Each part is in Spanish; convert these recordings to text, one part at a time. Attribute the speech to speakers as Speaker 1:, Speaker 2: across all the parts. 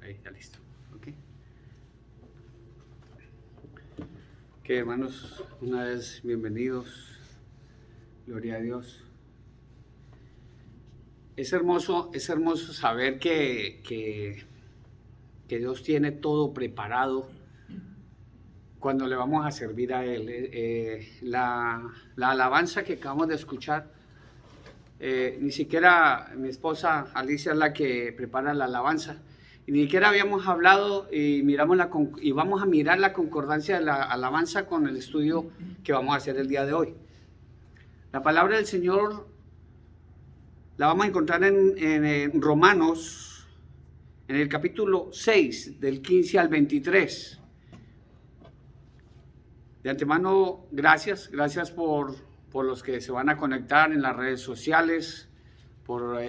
Speaker 1: Ahí, ya listo. Ok. Que hermanos, una vez bienvenidos. Gloria a Dios. Es hermoso saber que Dios tiene todo preparado cuando le vamos a servir a Él. La alabanza que acabamos de escuchar, ni siquiera mi esposa Alicia es la que prepara la alabanza, y ni siquiera habíamos hablado y vamos a mirar la concordancia de la alabanza con el estudio que vamos a hacer el día de hoy. La palabra del Señor la vamos a encontrar en Romanos, en el capítulo 6, del 15 al 23. De antemano, gracias por los que se van a conectar en las redes sociales, por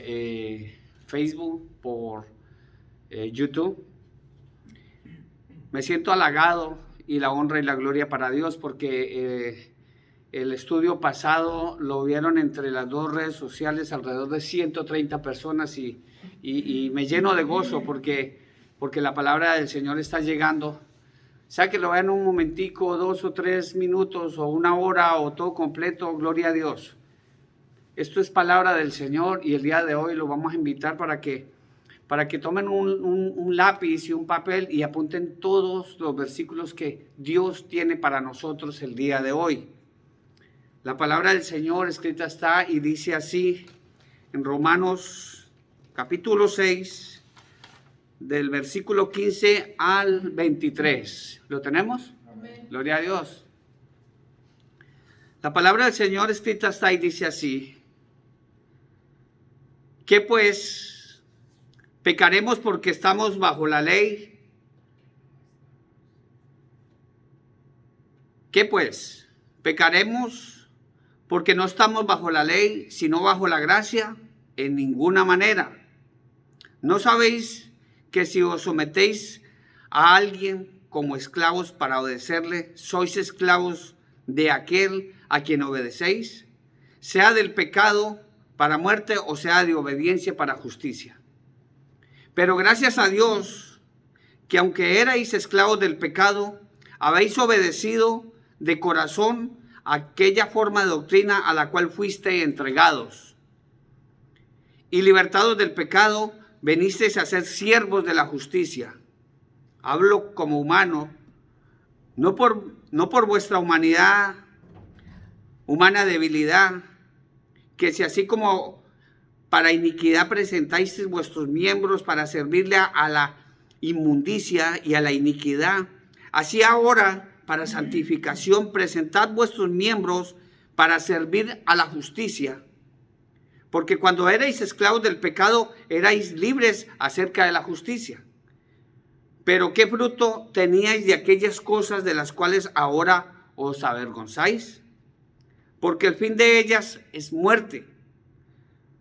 Speaker 1: Facebook, por YouTube. Me siento halagado y la honra y la gloria para Dios porque el estudio pasado lo vieron entre las dos redes sociales alrededor de 130 personas y me lleno de gozo porque la palabra del Señor está llegando. Sea que lo vean un momentico, 2 o 3 minutos o una hora o todo completo, gloria a Dios. Esto es palabra del Señor y el día de hoy lo vamos a invitar para que tomen un lápiz y un papel y apunten todos los versículos que Dios tiene para nosotros el día de hoy. La palabra del Señor escrita está y dice así en Romanos capítulo 6, del versículo 15 al 23. ¿Lo tenemos? Amén. Gloria a Dios. La palabra del Señor escrita está y dice así: ¿qué pues? ¿Pecaremos porque estamos bajo la ley? ¿Qué pues? ¿Pecaremos porque no estamos bajo la ley, sino bajo la gracia? En ninguna manera. ¿No sabéis que si os sometéis a alguien como esclavos para obedecerle, sois esclavos de aquel a quien obedecéis, sea del pecado para muerte o sea de obediencia para justicia? Pero gracias a Dios, que aunque erais esclavos del pecado, habéis obedecido de corazón aquella forma de doctrina a la cual fuisteis entregados. Y libertados del pecado, venisteis a ser siervos de la justicia. Hablo como humano, no por vuestra humana debilidad, que si así como para iniquidad presentáis vuestros miembros para servirle a la inmundicia y a la iniquidad, así ahora para santificación presentad vuestros miembros para servir a la justicia. Porque cuando erais esclavos del pecado, erais libres acerca de la justicia. Pero ¿qué fruto teníais de aquellas cosas de las cuales ahora os avergonzáis? Porque el fin de ellas es muerte.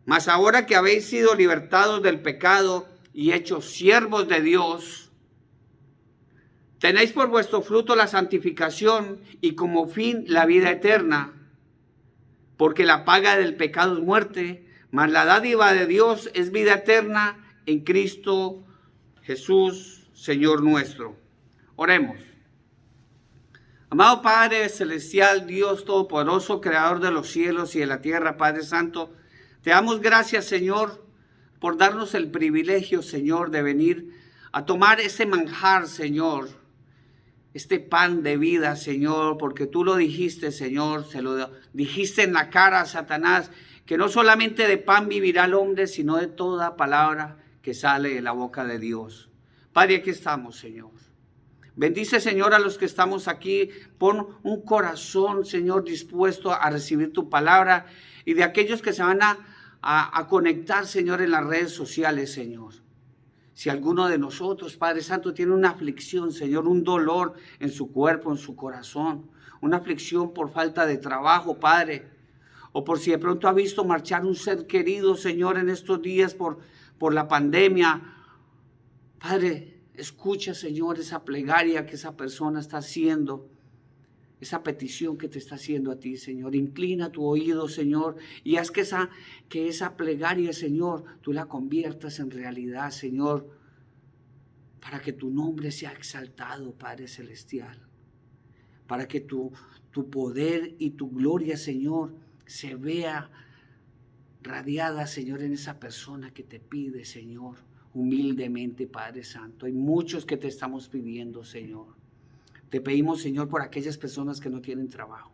Speaker 1: Mas ahora que habéis sido libertados del pecado y hechos siervos de Dios, tenéis por vuestro fruto la santificación y como fin la vida eterna. Porque la paga del pecado es muerte, mas la dádiva de Dios es vida eterna en Cristo Jesús, Señor nuestro. Oremos. Amado Padre Celestial, Dios Todopoderoso, Creador de los cielos y de la tierra, Padre Santo, te damos gracias, Señor, por darnos el privilegio, Señor, de venir a tomar ese manjar, Señor, este pan de vida, Señor, porque tú lo dijiste, Señor, se lo dijiste en la cara a Satanás, que no solamente de pan vivirá el hombre, sino de toda palabra que sale de la boca de Dios. Padre, aquí estamos, Señor. Bendice, Señor, a los que estamos aquí. Pon un corazón, Señor, dispuesto a recibir tu palabra, y de aquellos que se van a conectar, Señor, en las redes sociales, Señor. Si alguno de nosotros, Padre Santo, tiene una aflicción, Señor, un dolor en su cuerpo, en su corazón, una aflicción por falta de trabajo, Padre, o por si de pronto ha visto marchar un ser querido, Señor, en estos días por la pandemia, Padre, escucha, Señor, esa plegaria que esa persona está haciendo, esa petición que te está haciendo a ti, Señor. Inclina tu oído, Señor, y haz que esa plegaria, Señor, tú la conviertas en realidad, Señor. para que tu nombre sea exaltado, Padre Celestial, para que tu poder y tu gloria, Señor, se vea radiada, Señor, en esa persona que te pide, Señor, humildemente, Padre Santo. Hay muchos que te estamos pidiendo, Señor. Te pedimos, Señor, por aquellas personas que no tienen trabajo,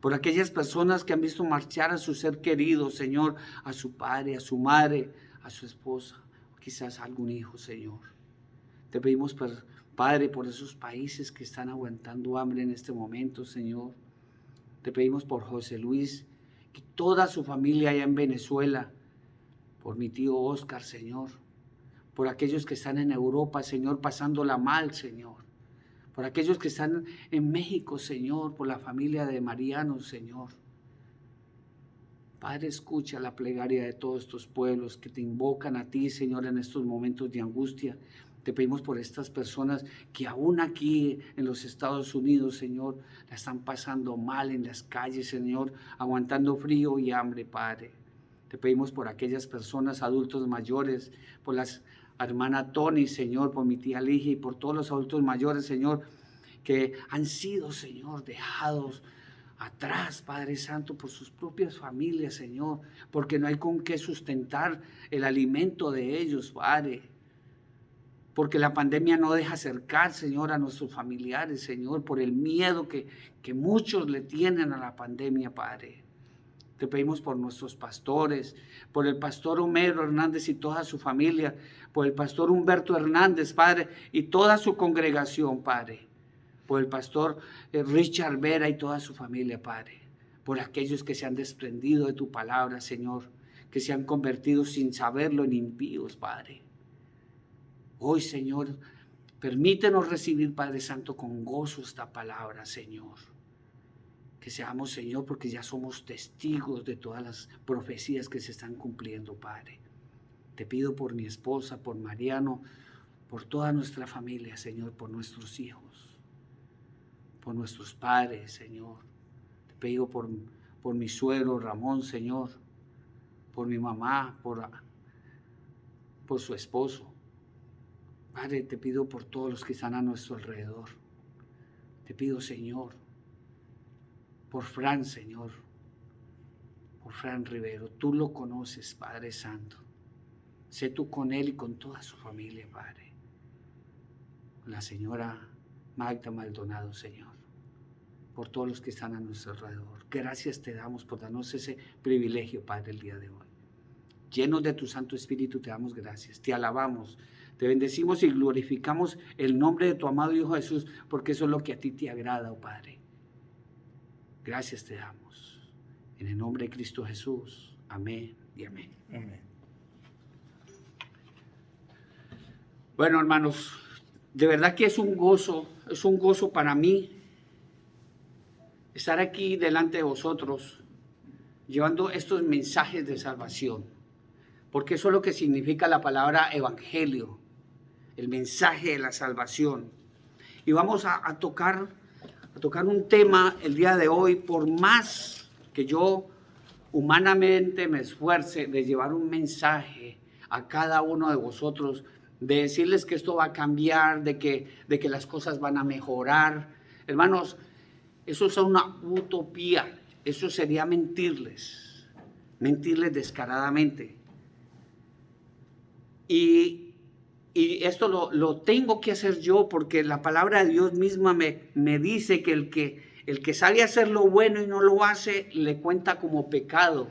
Speaker 1: por aquellas personas que han visto marchar a su ser querido, Señor, a su padre, a su madre, a su esposa, quizás a algún hijo, Señor. Te pedimos, Padre, por esos países que están aguantando hambre en este momento, Señor. Te pedimos por José Luis y toda su familia allá en Venezuela, por mi tío Oscar, Señor, por aquellos que están en Europa, Señor, pasándola mal, Señor, por aquellos que están en México, Señor, por la familia de Mariano, Señor. Padre, escucha la plegaria de todos estos pueblos que te invocan a ti, Señor, en estos momentos de angustia. Te pedimos por estas personas que aún aquí en los Estados Unidos, Señor, la están pasando mal en las calles, Señor, aguantando frío y hambre, Padre. Te pedimos por aquellas personas, adultos mayores, por la hermana Tony, Señor, por mi tía Ligia y por todos los adultos mayores, Señor, que han sido, Señor, dejados atrás, Padre Santo, por sus propias familias, Señor, porque no hay con qué sustentar el alimento de ellos, Padre. Porque la pandemia no deja acercar, Señor, a nuestros familiares, Señor, por el miedo que muchos le tienen a la pandemia, Padre. Te pedimos por nuestros pastores, por el pastor Homero Hernández y toda su familia, por el pastor Humberto Hernández, Padre, y toda su congregación, Padre. Por el pastor Richard Vera y toda su familia, Padre. Por aquellos que se han desprendido de tu palabra, Señor, que se han convertido sin saberlo en impíos, Padre. Hoy, Señor, permítenos recibir, Padre Santo, con gozo esta palabra, Señor. Que seamos, Señor, porque ya somos testigos de todas las profecías que se están cumpliendo, Padre. Te pido por mi esposa, por Mariano, por toda nuestra familia, Señor, por nuestros hijos, por nuestros padres, Señor. Te pido por mi suegro Ramón, Señor, por mi mamá, por su esposo. Padre, te pido por todos los que están a nuestro alrededor. Te pido, Señor, por Fran, Señor, por Fran Rivero. Tú lo conoces, Padre Santo. Sé tú con él y con toda su familia, Padre. Con la señora Magda Maldonado, Señor, por todos los que están a nuestro alrededor. Gracias te damos por darnos ese privilegio, Padre, el día de hoy. Llenos de tu Santo Espíritu, te damos gracias, te alabamos, te bendecimos y glorificamos el nombre de tu amado Hijo Jesús, porque eso es lo que a ti te agrada, oh Padre. Gracias te damos. En el nombre de Cristo Jesús. Amén y amén.
Speaker 2: Amén.
Speaker 1: Bueno, hermanos, de verdad que es un gozo para mí estar aquí delante de vosotros, llevando estos mensajes de salvación, porque eso es lo que significa la palabra evangelio, el mensaje de la salvación. Y vamos a tocar un tema el día de hoy, por más que yo humanamente me esfuerce de llevar un mensaje a cada uno de vosotros, de decirles que esto va a cambiar, de que las cosas van a mejorar. Hermanos, eso es una utopía, eso sería mentirles descaradamente. Y esto lo tengo que hacer yo, porque la palabra de Dios misma me dice que el que sabe hacer lo bueno y no lo hace, le cuenta como pecado.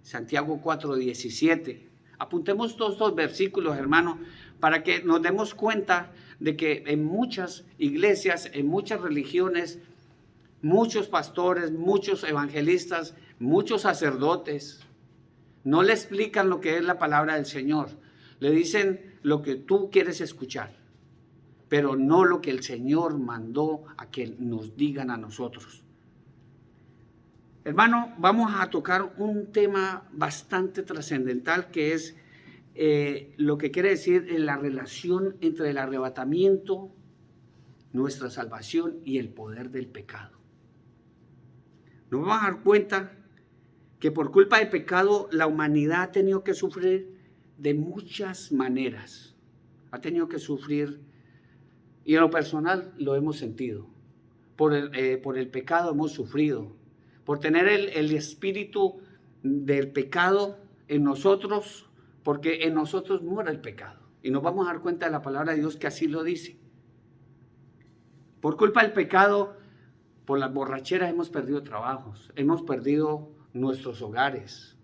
Speaker 1: Santiago 4:17. Apuntemos todos estos versículos, hermano, para que nos demos cuenta de que en muchas iglesias, en muchas religiones, muchos pastores, muchos evangelistas, muchos sacerdotes, no le explican lo que es la palabra del Señor. Le dicen lo que tú quieres escuchar, pero no lo que el Señor mandó a que nos digan a nosotros. Hermano, vamos a tocar un tema bastante trascendental, que es lo que quiere decir la relación entre el arrebatamiento, nuestra salvación y el poder del pecado. Nos vamos a dar cuenta que por culpa del pecado la humanidad ha tenido que sufrir de muchas maneras. ha tenido que sufrir, y en lo personal lo hemos sentido. Por el pecado hemos sufrido. Por tener el espíritu del pecado en nosotros, porque en nosotros mora el pecado. Y nos vamos a dar cuenta de la palabra de Dios que así lo dice. Por culpa del pecado, por las borracheras hemos perdido trabajos, hemos perdido nuestros hogares,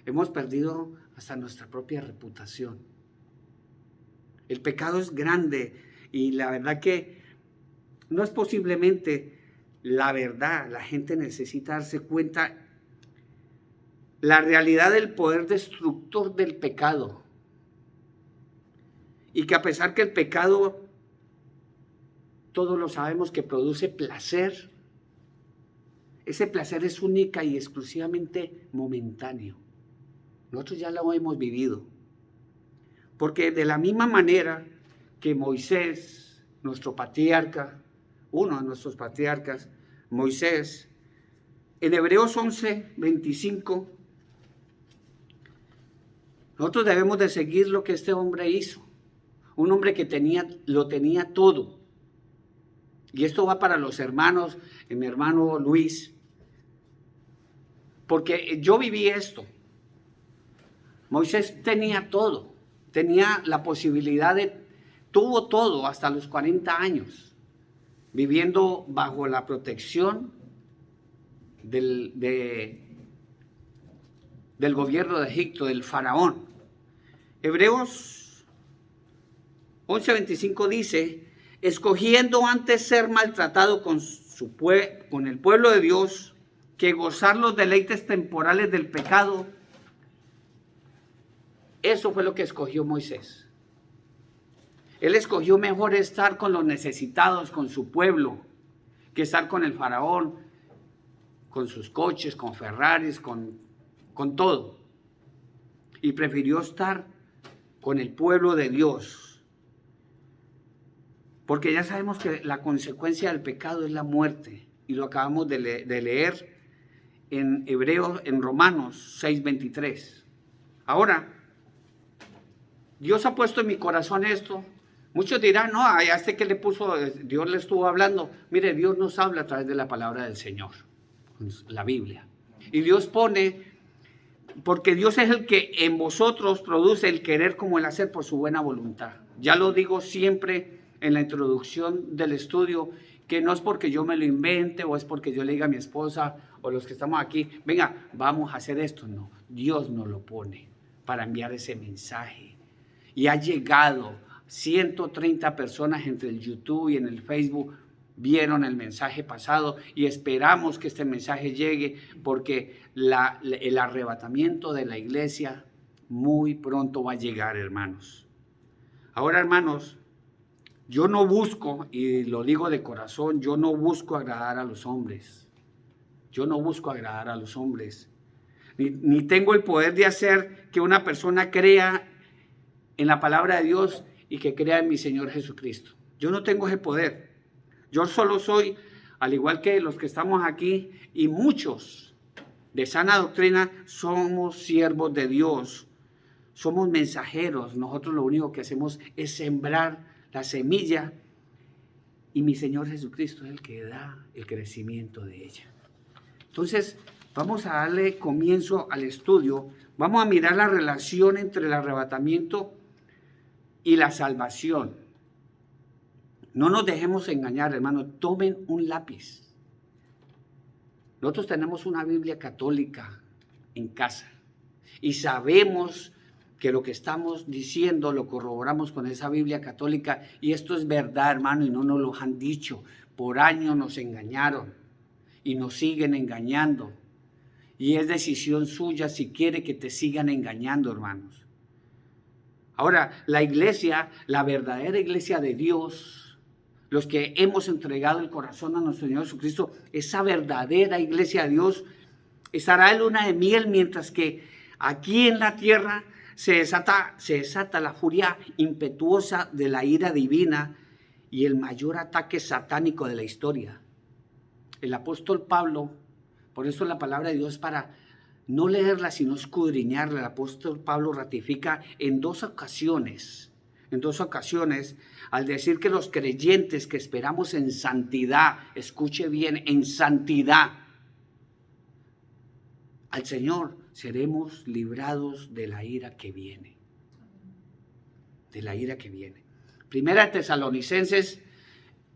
Speaker 1: hemos perdido hasta nuestra propia reputación. El pecado es grande y la verdad que no es posiblemente la verdad. La gente necesita darse cuenta la realidad del poder destructor del pecado. Y que a pesar que el pecado, todos lo sabemos que produce placer, ese placer es única y exclusivamente momentáneo. Nosotros ya lo hemos vivido. Porque de la misma manera que Moisés, nuestro patriarca, uno de nuestros patriarcas, Moisés, en Hebreos 11:25, nosotros debemos de seguir lo que este hombre hizo. Un hombre que lo tenía todo. Y esto va para los hermanos, mi hermano Luis, porque yo viví esto. Moisés tenía todo, tenía la posibilidad tuvo todo hasta los 40 años, viviendo bajo la protección del gobierno de Egipto, del faraón. Hebreos 11:25 dice, escogiendo antes ser maltratado con el pueblo de Dios, que gozar los deleites temporales del pecado. Eso fue lo que escogió Moisés. Él escogió mejor estar con los necesitados, con su pueblo, que estar con el faraón, con sus coches, con Ferraris, con todo. Y prefirió estar con el pueblo de Dios. Porque ya sabemos que la consecuencia del pecado es la muerte. Y lo acabamos de leer en Hebreos, en Romanos 6:23. Ahora, Dios ha puesto en mi corazón esto. Muchos dirán, no, a este que le puso, Dios le estuvo hablando. Mire, Dios nos habla a través de la palabra del Señor, la Biblia. Y Dios pone, porque Dios es el que en vosotros produce el querer como el hacer por su buena voluntad. Ya lo digo siempre en la introducción del estudio, que no es porque yo me lo invente o es porque yo le diga a mi esposa o los que estamos aquí, venga, vamos a hacer esto. No, Dios nos lo pone para enviar ese mensaje. Y ha llegado 130 personas entre el YouTube y en el Facebook, vieron el mensaje pasado y esperamos que este mensaje llegue porque el arrebatamiento de la iglesia muy pronto va a llegar, hermanos. Ahora, hermanos, yo no busco, y lo digo de corazón, yo no busco agradar a los hombres. Yo no busco agradar a los hombres. Ni tengo el poder de hacer que una persona crea en la palabra de Dios y que crea en mi Señor Jesucristo. Yo no tengo ese poder. Yo solo soy, al igual que los que estamos aquí y muchos de sana doctrina, somos siervos de Dios. Somos mensajeros. Nosotros lo único que hacemos es sembrar la semilla y mi Señor Jesucristo es el que da el crecimiento de ella. Entonces, vamos a darle comienzo al estudio. Vamos a mirar la relación entre el arrebatamiento y la salvación. No nos dejemos engañar, hermanos. Tomen un lápiz. Nosotros tenemos una Biblia católica en casa y sabemos que lo que estamos diciendo lo corroboramos con esa Biblia católica y esto es verdad, hermano, y no nos lo han dicho. Por años nos engañaron y nos siguen engañando. Y es decisión suya si quiere que te sigan engañando, hermanos. Ahora, la iglesia, la verdadera iglesia de Dios, los que hemos entregado el corazón a nuestro Señor Jesucristo, esa verdadera iglesia de Dios estará en luna de miel, mientras que aquí en la tierra se desata la furia impetuosa de la ira divina y el mayor ataque satánico de la historia. El apóstol Pablo, por eso la palabra de Dios para no leerla sino escudriñarla, el apóstol Pablo ratifica en 2 ocasiones en 2 ocasiones al decir que los creyentes que esperamos en santidad, escuche bien, en santidad al Señor, seremos librados de la ira que viene. De la ira que viene. Primera Tesalonicenses,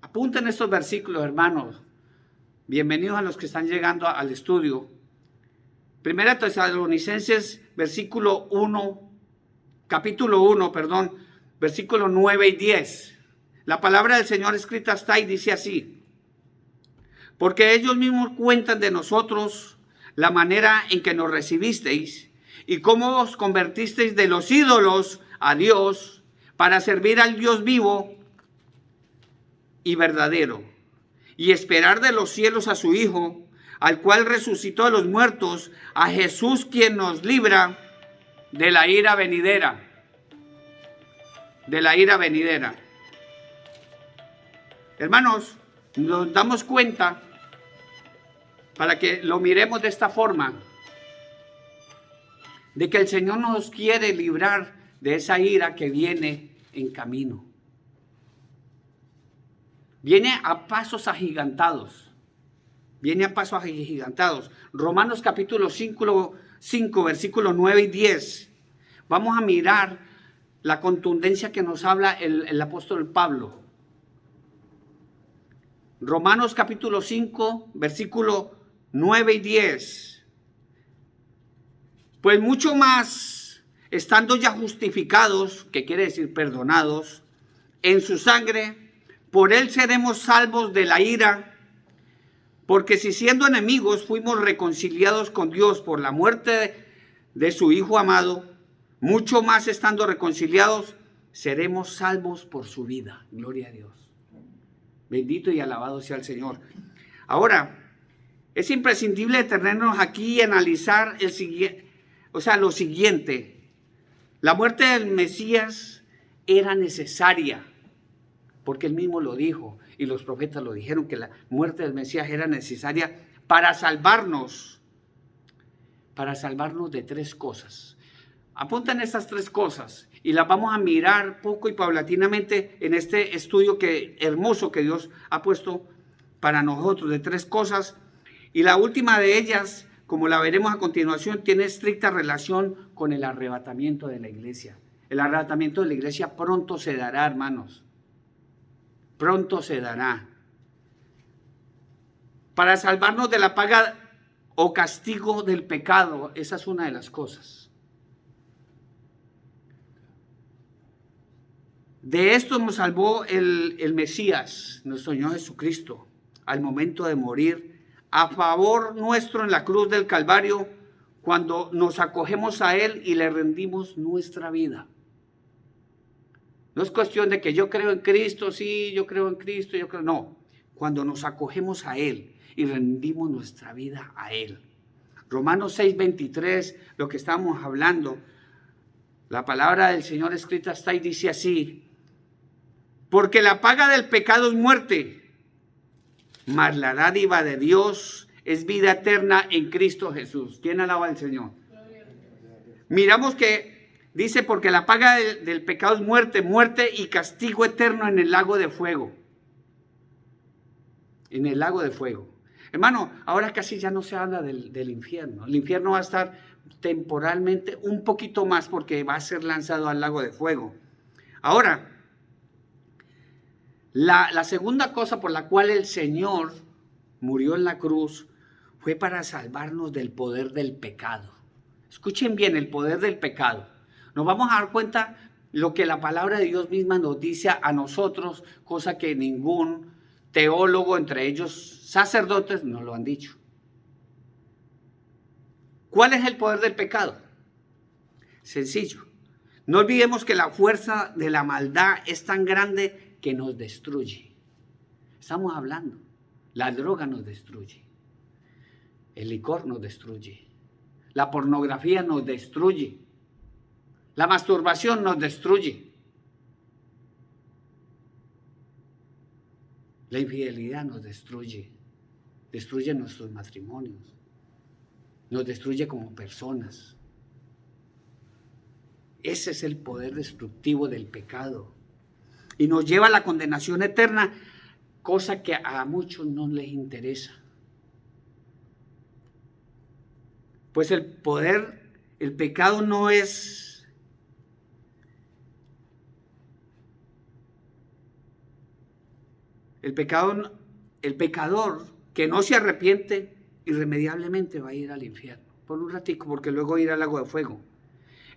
Speaker 1: apunten estos versículos, hermanos. Bienvenidos a los que están llegando al estudio. Primera Tesalonicenses, capítulo 1, versículo 9 y 10. La palabra del Señor escrita está y dice así: porque ellos mismos cuentan de nosotros la manera en que nos recibisteis y cómo os convertisteis de los ídolos a Dios para servir al Dios vivo y verdadero, y esperar de los cielos a su Hijo, al cual resucitó de los muertos, a Jesús, quien nos libra de la ira venidera. De la ira venidera. Hermanos, nos damos cuenta, para que lo miremos de esta forma, de que el Señor nos quiere librar de esa ira que viene en camino. Viene a pasos agigantados. Viene a pasos agigantados. Romanos capítulo 5, versículos 9 y 10. Vamos a mirar la contundencia que nos habla el apóstol Pablo. Romanos capítulo 5, versículo 9 y 10. Pues mucho más, estando ya justificados, que quiere decir perdonados, en su sangre, por él seremos salvos de la ira. Porque si siendo enemigos fuimos reconciliados con Dios por la muerte de su Hijo amado, mucho más estando reconciliados, seremos salvos por su vida. Gloria a Dios. Bendito y alabado sea el Señor. Ahora, es imprescindible detenernos aquí y analizar lo siguiente. La muerte del Mesías era necesaria, porque él mismo lo dijo. Y los profetas lo dijeron, que la muerte del Mesías era necesaria para salvarnos de 3 cosas. Apuntan estas 3 cosas y las vamos a mirar poco y paulatinamente en este estudio hermoso que Dios ha puesto para nosotros, de 3 cosas. Y la última de ellas, como la veremos a continuación, tiene estricta relación con el arrebatamiento de la iglesia. El arrebatamiento de la iglesia pronto se dará, hermanos. Pronto se dará. Para salvarnos de la paga o castigo del pecado. Esa es una de las cosas. De esto nos salvó el Mesías, nuestro Señor Jesucristo, al momento de morir a favor nuestro en la cruz del Calvario, cuando nos acogemos a Él y le rendimos nuestra vida. No es cuestión de que yo creo en Cristo, sí, yo creo en Cristo, yo creo. No, cuando nos acogemos a Él y rendimos nuestra vida a Él. Romanos 6:23, lo que estamos hablando, la palabra del Señor escrita está y dice así: porque la paga del pecado es muerte, mas la dádiva de Dios es vida eterna en Cristo Jesús. ¿Quién alaba al Señor? Miramos que dice, porque la paga del pecado es muerte, muerte y castigo eterno en el lago de fuego. En el lago de fuego. Hermano, ahora casi ya no se habla del infierno. El infierno va a estar temporalmente un poquito más, porque va a ser lanzado al lago de fuego. Ahora, la segunda cosa por la cual el Señor murió en la cruz fue para salvarnos del poder del pecado. Escuchen bien, el poder del pecado. Nos vamos a dar cuenta lo que la palabra de Dios misma nos dice a nosotros, cosa que ningún teólogo, entre ellos sacerdotes, nos lo han dicho. ¿Cuál es el poder del pecado? Sencillo. No olvidemos que la fuerza de la maldad es tan grande que nos destruye. Estamos hablando, la droga nos destruye, el licor nos destruye, la pornografía nos destruye, la masturbación nos destruye. La infidelidad nos destruye. Destruye nuestros matrimonios. Nos destruye como personas. Ese es el poder destructivo del pecado. Y nos lleva a la condenación eterna, cosa que a muchos no les interesa. Pues el pecado no es... El pecador que no se arrepiente, irremediablemente va a ir al infierno. Por un ratico, porque luego irá al lago de fuego.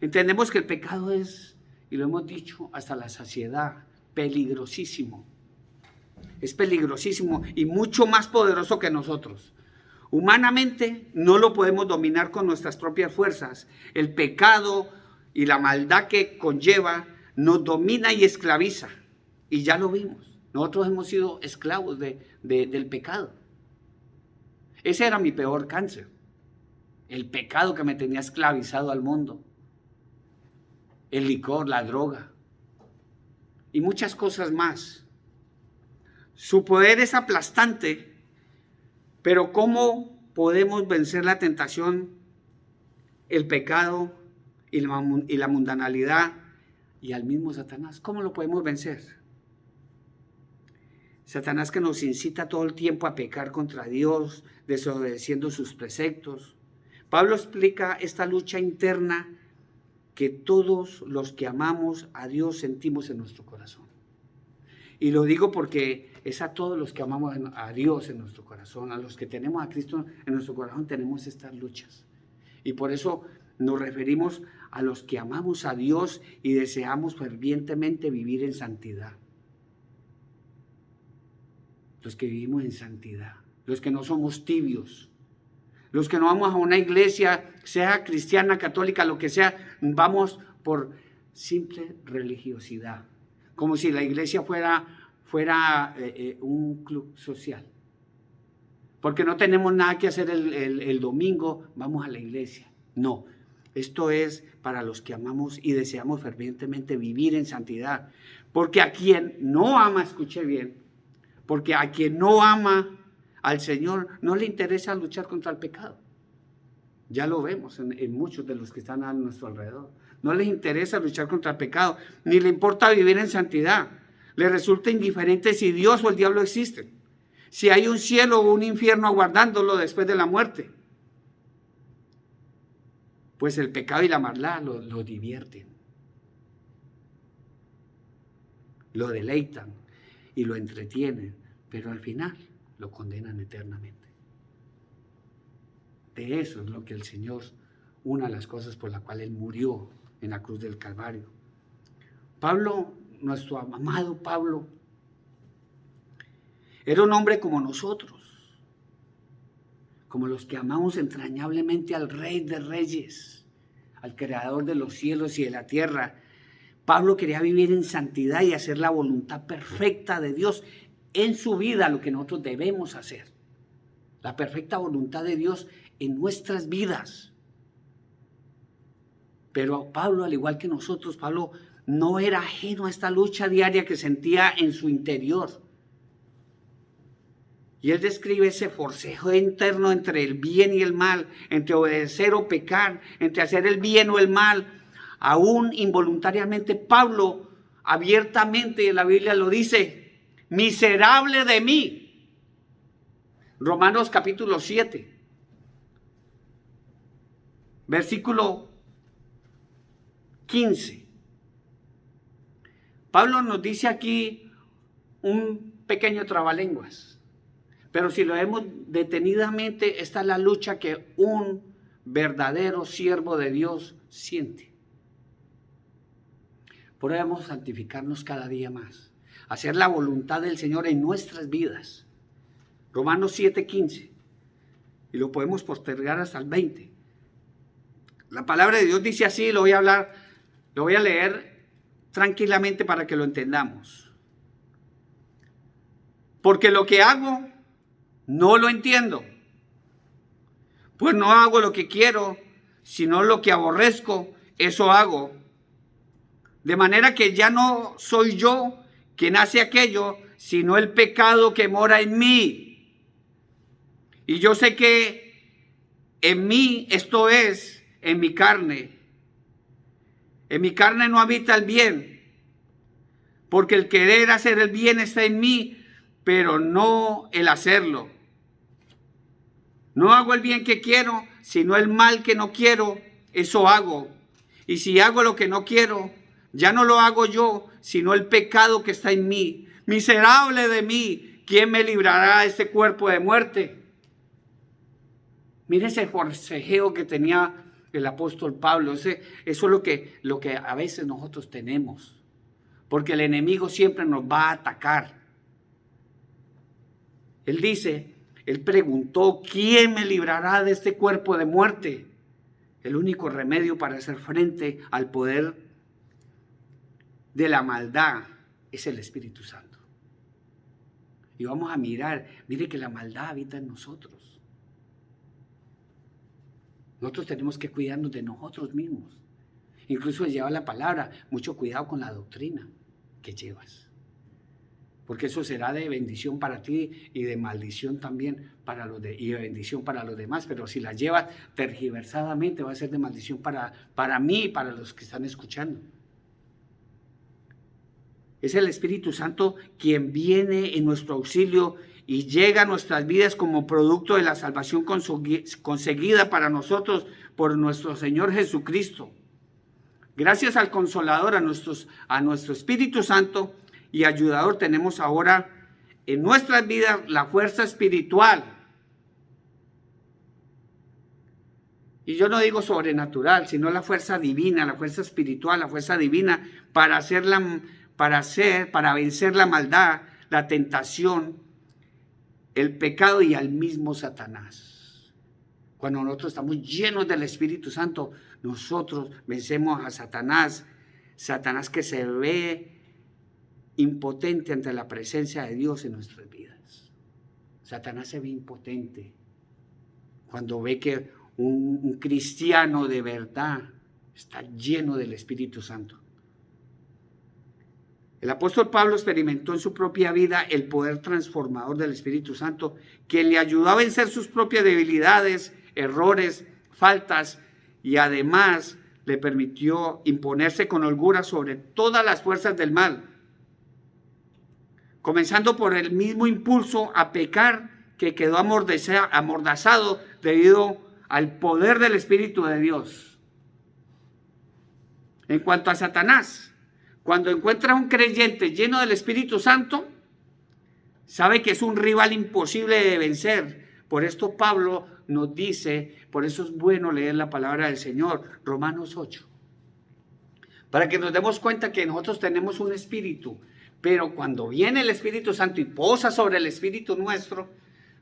Speaker 1: Entendemos que el pecado es, y lo hemos dicho hasta la saciedad, peligrosísimo. Es peligrosísimo y mucho más poderoso que nosotros. Humanamente no lo podemos dominar con nuestras propias fuerzas. El pecado y la maldad que conlleva nos domina y esclaviza. Y ya lo vimos. Nosotros hemos sido esclavos del pecado. Ese era mi peor cáncer. El pecado que me tenía esclavizado al mundo. El licor, la droga y muchas cosas más. Su poder es aplastante, pero ¿cómo podemos vencer la tentación, el pecado y la mundanalidad y al mismo Satanás? ¿Cómo lo podemos vencer? Satanás, que nos incita todo el tiempo a pecar contra Dios, desobedeciendo sus preceptos. Pablo explica esta lucha interna que todos los que amamos a Dios sentimos en nuestro corazón. Y lo digo porque es a todos los que amamos a Dios en nuestro corazón, a los que tenemos a Cristo en nuestro corazón, tenemos estas luchas. Y por eso nos referimos a los que amamos a Dios y deseamos fervientemente vivir en santidad. Los que vivimos en santidad, los que no somos tibios. Los que no vamos a una iglesia, sea cristiana, católica, lo que sea, vamos por simple religiosidad. Como si la iglesia fuera un club social. Porque no tenemos nada que hacer el domingo, vamos a la iglesia. No, esto es para los que amamos y deseamos fervientemente vivir en santidad. Porque a quien no ama, escuche bien, porque a quien no ama al Señor no le interesa luchar contra el pecado. Ya lo vemos en muchos de los que están a nuestro alrededor. No les interesa luchar contra el pecado, ni le importa vivir en santidad. Les resulta indiferente si Dios o el diablo existen, si hay un cielo o un infierno aguardándolo después de la muerte. Pues el pecado y la maldad lo divierten, lo deleitan y lo entretienen, pero al final lo condenan eternamente. De eso es lo que el Señor, una de las cosas por la cual Él murió en la cruz del Calvario. Pablo, nuestro amado Pablo, era un hombre como nosotros, como los que amamos entrañablemente al Rey de Reyes, al Creador de los cielos y de la tierra. Pablo quería vivir en santidad y hacer la voluntad perfecta de Dios en su vida, lo que nosotros debemos hacer. La perfecta voluntad de Dios en nuestras vidas. Pero Pablo, al igual que nosotros, Pablo no era ajeno a esta lucha diaria que sentía en su interior. Y él describe ese forcejeo interno entre el bien y el mal, entre obedecer o pecar, entre hacer el bien o el mal. Aún involuntariamente, Pablo abiertamente, la Biblia lo dice, miserable de mí. Romanos capítulo 7, versículo 15. Pablo nos dice aquí un pequeño trabalenguas, pero si lo vemos detenidamente, esta es la lucha que un verdadero siervo de Dios siente. Por eso debemos santificarnos cada día más, hacer la voluntad del Señor en nuestras vidas. Romanos 7:15, y lo podemos postergar hasta el 20. La palabra de Dios dice así, lo voy a leer tranquilamente para que lo entendamos. Porque lo que hago, no lo entiendo. Pues no hago lo que quiero, sino lo que aborrezco, eso hago. De manera que ya no soy yo quien hace aquello, sino el pecado que mora en mí. Y yo sé que en mí, esto es, en mi carne, En mi carne no habita el bien, porque el querer hacer el bien está en mí, pero no el hacerlo. No hago el bien que quiero, sino el mal que no quiero, eso hago. Y si hago lo que no quiero, ya no lo hago yo, sino el pecado que está en mí. Miserable de mí, ¿quién me librará de este cuerpo de muerte? Mire ese forcejeo que tenía el apóstol Pablo. Eso es lo que a veces nosotros tenemos. Porque el enemigo siempre nos va a atacar. Él dice, él preguntó, ¿quién me librará de este cuerpo de muerte? El único remedio para hacer frente al poder de la maldad es el Espíritu Santo. Y vamos a mirar, mire que la maldad habita en nosotros. Nosotros tenemos que cuidarnos de nosotros mismos. Incluso lleva la palabra, mucho cuidado con la doctrina que llevas. Porque eso será de bendición para ti y de maldición también y de bendición para los demás. Pero si la llevas tergiversadamente va a ser de maldición para mí y para los que están escuchando. Es el Espíritu Santo quien viene en nuestro auxilio y llega a nuestras vidas como producto de la salvación conseguida para nosotros por nuestro Señor Jesucristo. Gracias al Consolador, a nuestro Espíritu Santo y ayudador, tenemos ahora en nuestras vidas la fuerza espiritual. Y yo no digo sobrenatural, sino la fuerza divina, la fuerza espiritual, la fuerza divina para vencer la maldad, la tentación, el pecado y al mismo Satanás. Cuando nosotros estamos llenos del Espíritu Santo, nosotros vencemos a Satanás que se ve impotente ante la presencia de Dios en nuestras vidas. Satanás se ve impotente cuando ve que un cristiano de verdad está lleno del Espíritu Santo. El apóstol Pablo experimentó en su propia vida el poder transformador del Espíritu Santo, que le ayudó a vencer sus propias debilidades, errores, faltas, y además le permitió imponerse con holgura sobre todas las fuerzas del mal, comenzando por el mismo impulso a pecar que quedó amordazado debido al poder del Espíritu de Dios. En cuanto a Satanás, cuando encuentra a un creyente lleno del Espíritu Santo, sabe que es un rival imposible de vencer. Por esto Pablo nos dice, por eso es bueno leer la palabra del Señor, Romanos 8, para que nos demos cuenta que nosotros tenemos un espíritu, pero cuando viene el Espíritu Santo y posa sobre el espíritu nuestro,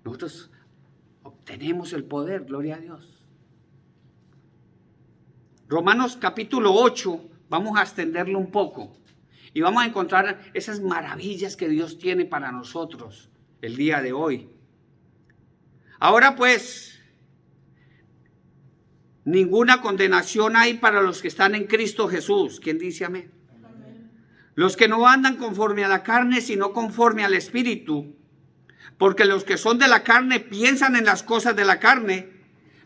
Speaker 1: nosotros obtenemos el poder, gloria a Dios. Romanos capítulo 8, vamos a extenderlo un poco y vamos a encontrar esas maravillas que Dios tiene para nosotros el día de hoy. Ahora pues, ninguna condenación hay para los que están en Cristo Jesús. ¿Quién dice amén? Amén. Los que no andan conforme a la carne, sino conforme al Espíritu. Porque los que son de la carne piensan en las cosas de la carne,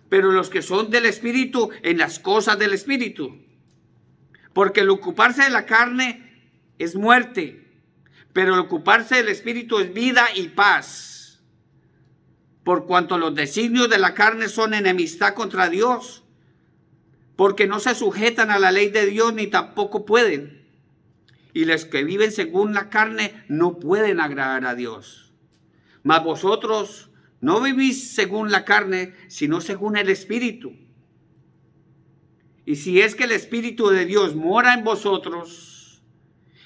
Speaker 1: pero los que son del Espíritu en las cosas del Espíritu. Porque el ocuparse de la carne es muerte, pero el ocuparse del Espíritu es vida y paz. Por cuanto los designios de la carne son enemistad contra Dios, porque no se sujetan a la ley de Dios ni tampoco pueden. Y los que viven según la carne no pueden agradar a Dios. Mas vosotros no vivís según la carne, sino según el Espíritu. Y si es que el Espíritu de Dios mora en vosotros,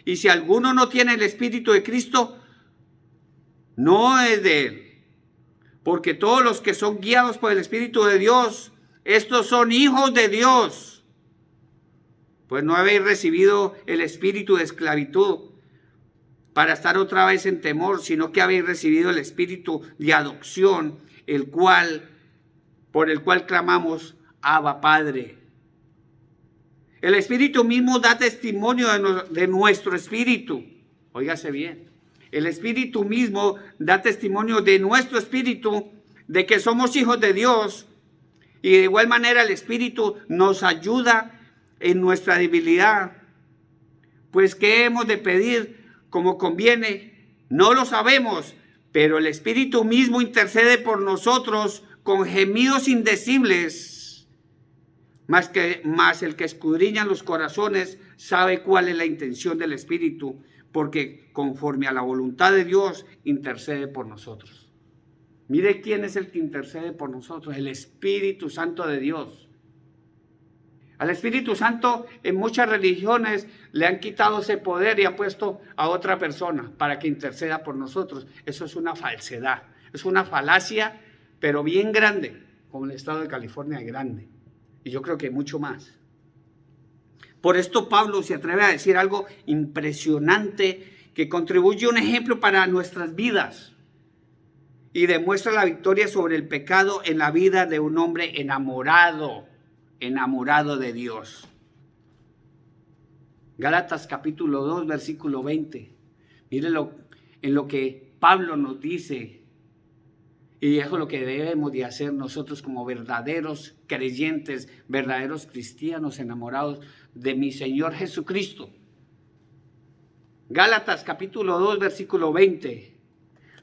Speaker 1: y si alguno no tiene el Espíritu de Cristo, no es de él. Porque todos los que son guiados por el Espíritu de Dios, estos son hijos de Dios. Pues no habéis recibido el espíritu de esclavitud para estar otra vez en temor, sino que habéis recibido el espíritu de adopción, por el cual clamamos, Abba, Padre. El Espíritu mismo da testimonio de nuestro espíritu. Óigase bien. El Espíritu mismo da testimonio de nuestro espíritu de que somos hijos de Dios. Y de igual manera el Espíritu nos ayuda en nuestra debilidad. Pues, ¿qué hemos de pedir como conviene? No lo sabemos, pero el Espíritu mismo intercede por nosotros con gemidos indecibles. Mas el que escudriña los corazones sabe cuál es la intención del Espíritu, porque conforme a la voluntad de Dios intercede por nosotros. Mire quién es el que intercede por nosotros, el Espíritu Santo de Dios. Al Espíritu Santo en muchas religiones le han quitado ese poder y han puesto a otra persona para que interceda por nosotros. Eso es una falsedad, es una falacia, pero bien grande, como el estado de California es grande. Y yo creo que mucho más. Por esto Pablo se atreve a decir algo impresionante que contribuye a un ejemplo para nuestras vidas y demuestra la victoria sobre el pecado en la vida de un hombre enamorado de Dios. Gálatas capítulo 2, versículo 20. Mírenlo en lo que Pablo nos dice. Y eso es lo que debemos de hacer nosotros como verdaderos creyentes, verdaderos cristianos enamorados de mi Señor Jesucristo. Gálatas capítulo 2, versículo 20.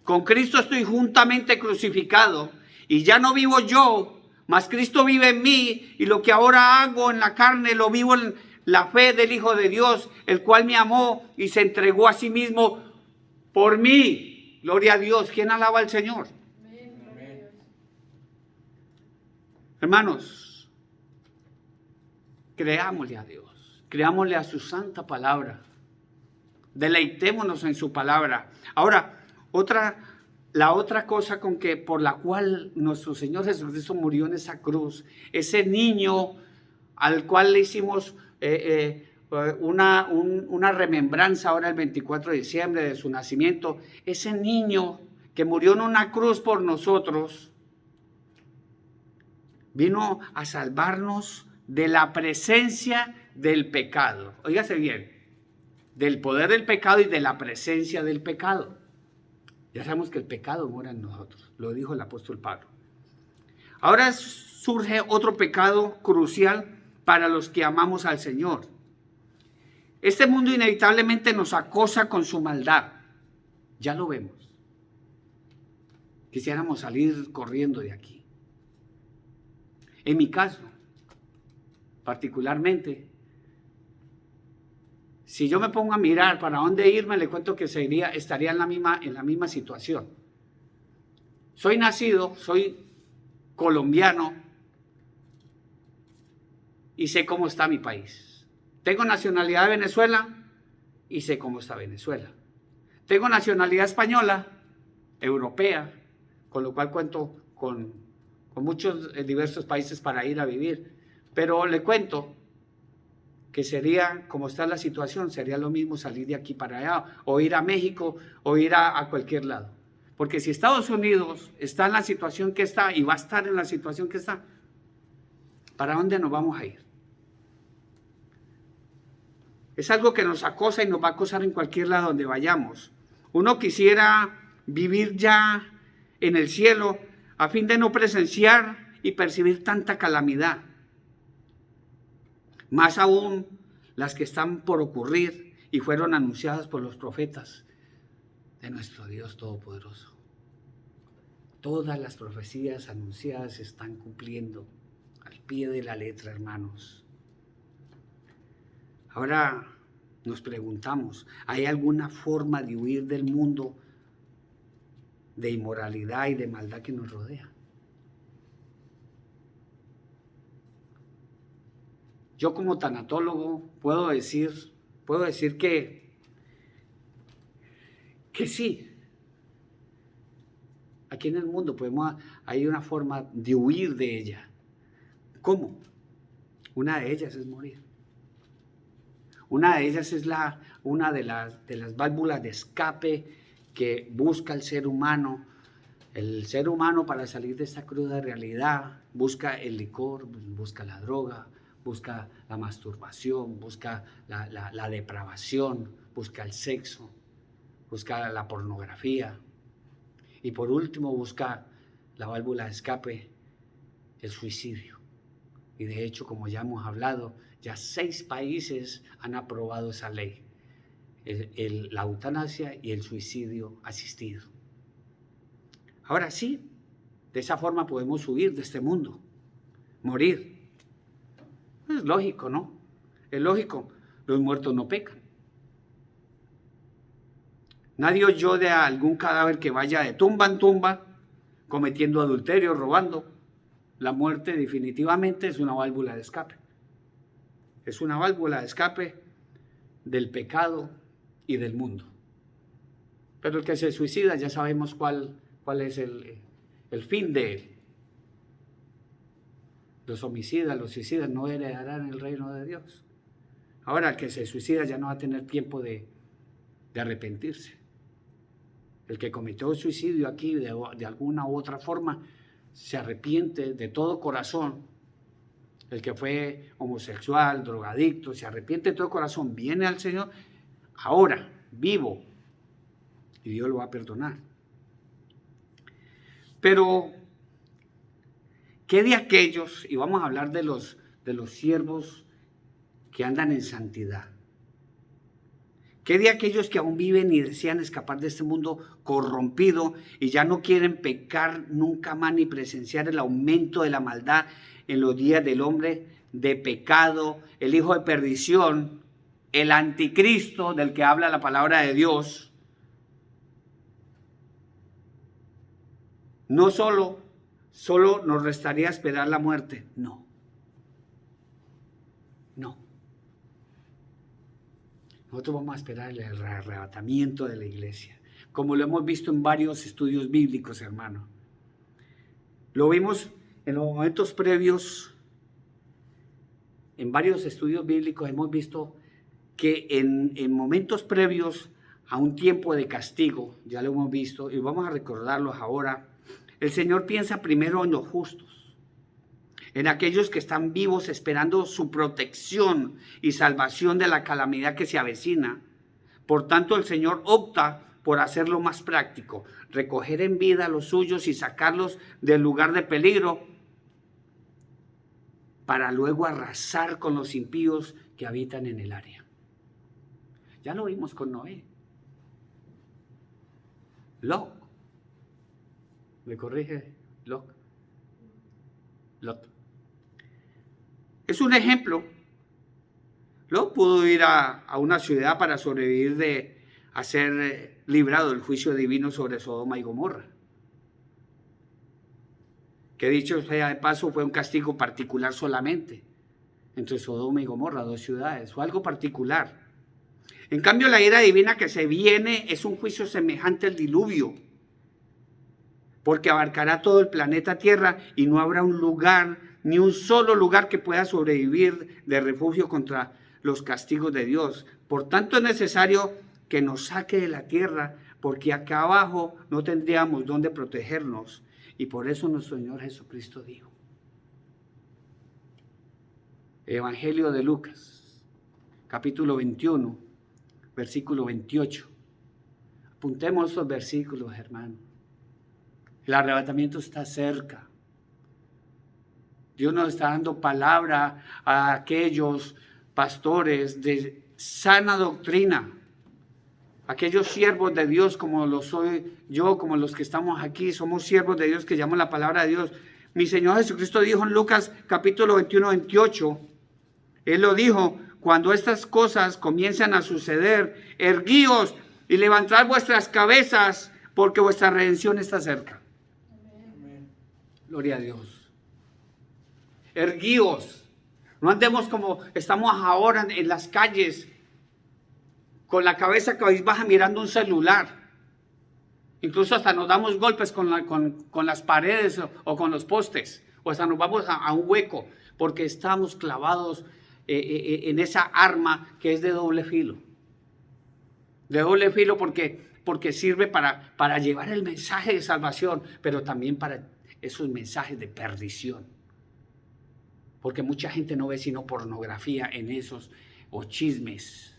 Speaker 1: Con Cristo estoy juntamente crucificado, y ya no vivo yo, mas Cristo vive en mí, y lo que ahora hago en la carne lo vivo en la fe del Hijo de Dios, el cual me amó y se entregó a sí mismo por mí. Gloria a Dios. ¿Quién alaba al Señor? Hermanos, creámosle a Dios, creámosle a su santa palabra, deleitémonos en su palabra. Ahora, la otra cosa por la cual nuestro Señor Jesucristo murió en esa cruz, ese niño al cual le hicimos una remembranza ahora el 24 de diciembre de su nacimiento, ese niño que murió en una cruz por nosotros, vino a salvarnos de la presencia del pecado. Óigase bien, del poder del pecado y de la presencia del pecado. Ya sabemos que el pecado mora en nosotros, lo dijo el apóstol Pablo. Ahora surge otro pecado crucial para los que amamos al Señor. Este mundo inevitablemente nos acosa con su maldad. Ya lo vemos. Quisiéramos salir corriendo de aquí. En mi caso, particularmente, si yo me pongo a mirar para dónde irme, le cuento que estaría en la misma situación. Soy colombiano y sé cómo está mi país. Tengo nacionalidad de Venezuela y sé cómo está Venezuela. Tengo nacionalidad española, europea, con lo cual cuento con muchos diversos países para ir a vivir. Pero le cuento que sería, como está la situación, sería lo mismo salir de aquí para allá, o ir a México, o ir a cualquier lado. Porque si Estados Unidos está en la situación que está, y va a estar en la situación que está, ¿para dónde nos vamos a ir? Es algo que nos acosa y nos va a acosar en cualquier lado donde vayamos. Uno quisiera vivir ya en el cielo a fin de no presenciar y percibir tanta calamidad. Más aún las que están por ocurrir y fueron anunciadas por los profetas de nuestro Dios Todopoderoso. Todas las profecías anunciadas se están cumpliendo al pie de la letra, hermanos. Ahora nos preguntamos, ¿hay alguna forma de huir del mundo de inmoralidad y de maldad que nos rodea? Yo como tanatólogo puedo decir que sí. Aquí en el mundo hay una forma de huir de ella. ¿Cómo? Una de ellas es morir. Una de ellas es una de las válvulas de escape que busca el ser humano. El ser humano, para salir de esta cruda realidad, busca el licor, busca la droga, busca la masturbación, busca la depravación, busca el sexo, busca la pornografía y por último busca la válvula de escape, el suicidio. Y de hecho, como ya hemos hablado, ya 6 países han aprobado esa ley. La eutanasia y el suicidio asistido. Ahora sí, de esa forma podemos huir de este mundo, morir. Es lógico, ¿no? Es lógico, los muertos no pecan. Nadie oyó de algún cadáver que vaya de tumba en tumba, cometiendo adulterio, robando. La muerte definitivamente es una válvula de escape. Es una válvula de escape del pecado y del mundo. Pero el que se suicida ya sabemos cuál es el fin de él. Los homicidas, los suicidas no heredarán el reino de Dios. Ahora el que se suicida ya no va a tener tiempo de arrepentirse. El que cometió suicidio aquí de alguna u otra forma se arrepiente de todo corazón. El que fue homosexual, drogadicto, se arrepiente de todo corazón, viene al Señor ahora, vivo, y Dios lo va a perdonar. Pero, ¿qué de aquellos? Y vamos a hablar de los siervos que andan en santidad. ¿Qué de aquellos que aún viven y desean escapar de este mundo corrompido y ya no quieren pecar nunca más ni presenciar el aumento de la maldad en los días del hombre de pecado, el hijo de perdición, el anticristo del que habla la palabra de Dios? No solo nos restaría esperar la muerte, no. Nosotros vamos a esperar el arrebatamiento de la iglesia, como lo hemos visto en varios estudios bíblicos, hermano. Lo vimos en los momentos previos, en varios estudios bíblicos hemos visto que en momentos previos a un tiempo de castigo, ya lo hemos visto y vamos a recordarlos ahora, el Señor piensa primero en los justos, en aquellos que están vivos esperando su protección y salvación de la calamidad que se avecina. Por tanto, el Señor opta por hacerlo más práctico, recoger en vida a los suyos y sacarlos del lugar de peligro para luego arrasar con los impíos que habitan en el área. Ya lo vimos con Noé. Lot. ¿Me corrige? Lot. Es un ejemplo. Lot pudo ir a una ciudad para sobrevivir a ser librado del juicio divino sobre Sodoma y Gomorra. Que dicho sea de paso, fue un castigo particular solamente entre Sodoma y Gomorra, 2 ciudades, fue algo particular. En cambio, la ira divina que se viene es un juicio semejante al diluvio, porque abarcará todo el planeta Tierra y no habrá un lugar, ni un solo lugar que pueda sobrevivir de refugio contra los castigos de Dios. Por tanto, es necesario que nos saque de la tierra, porque acá abajo no tendríamos dónde protegernos. Y por eso nuestro Señor Jesucristo dijo. Evangelio de Lucas, capítulo 21, versículo 28. Apuntemos esos versículos, hermano. El arrebatamiento está cerca. Dios nos está dando palabra a aquellos pastores de sana doctrina, aquellos siervos de Dios como lo soy yo, como los que estamos aquí, somos siervos de Dios que llaman la palabra de Dios. Mi Señor Jesucristo dijo en Lucas capítulo 21, 28, Él lo dijo: cuando estas cosas comiencen a suceder, erguíos y levantad vuestras cabezas, porque vuestra redención está cerca. Amén. Gloria a Dios. Erguíos, no andemos como estamos ahora en las calles, con la cabeza cabizbaja mirando un celular. Incluso hasta nos damos golpes con las paredes o con los postes, o hasta nos vamos a un hueco, porque estamos clavados en esa arma que es de doble filo. De doble filo porque sirve para llevar el mensaje de salvación, pero también para esos mensajes de perdición. Porque mucha gente no ve sino pornografía en esos, o chismes.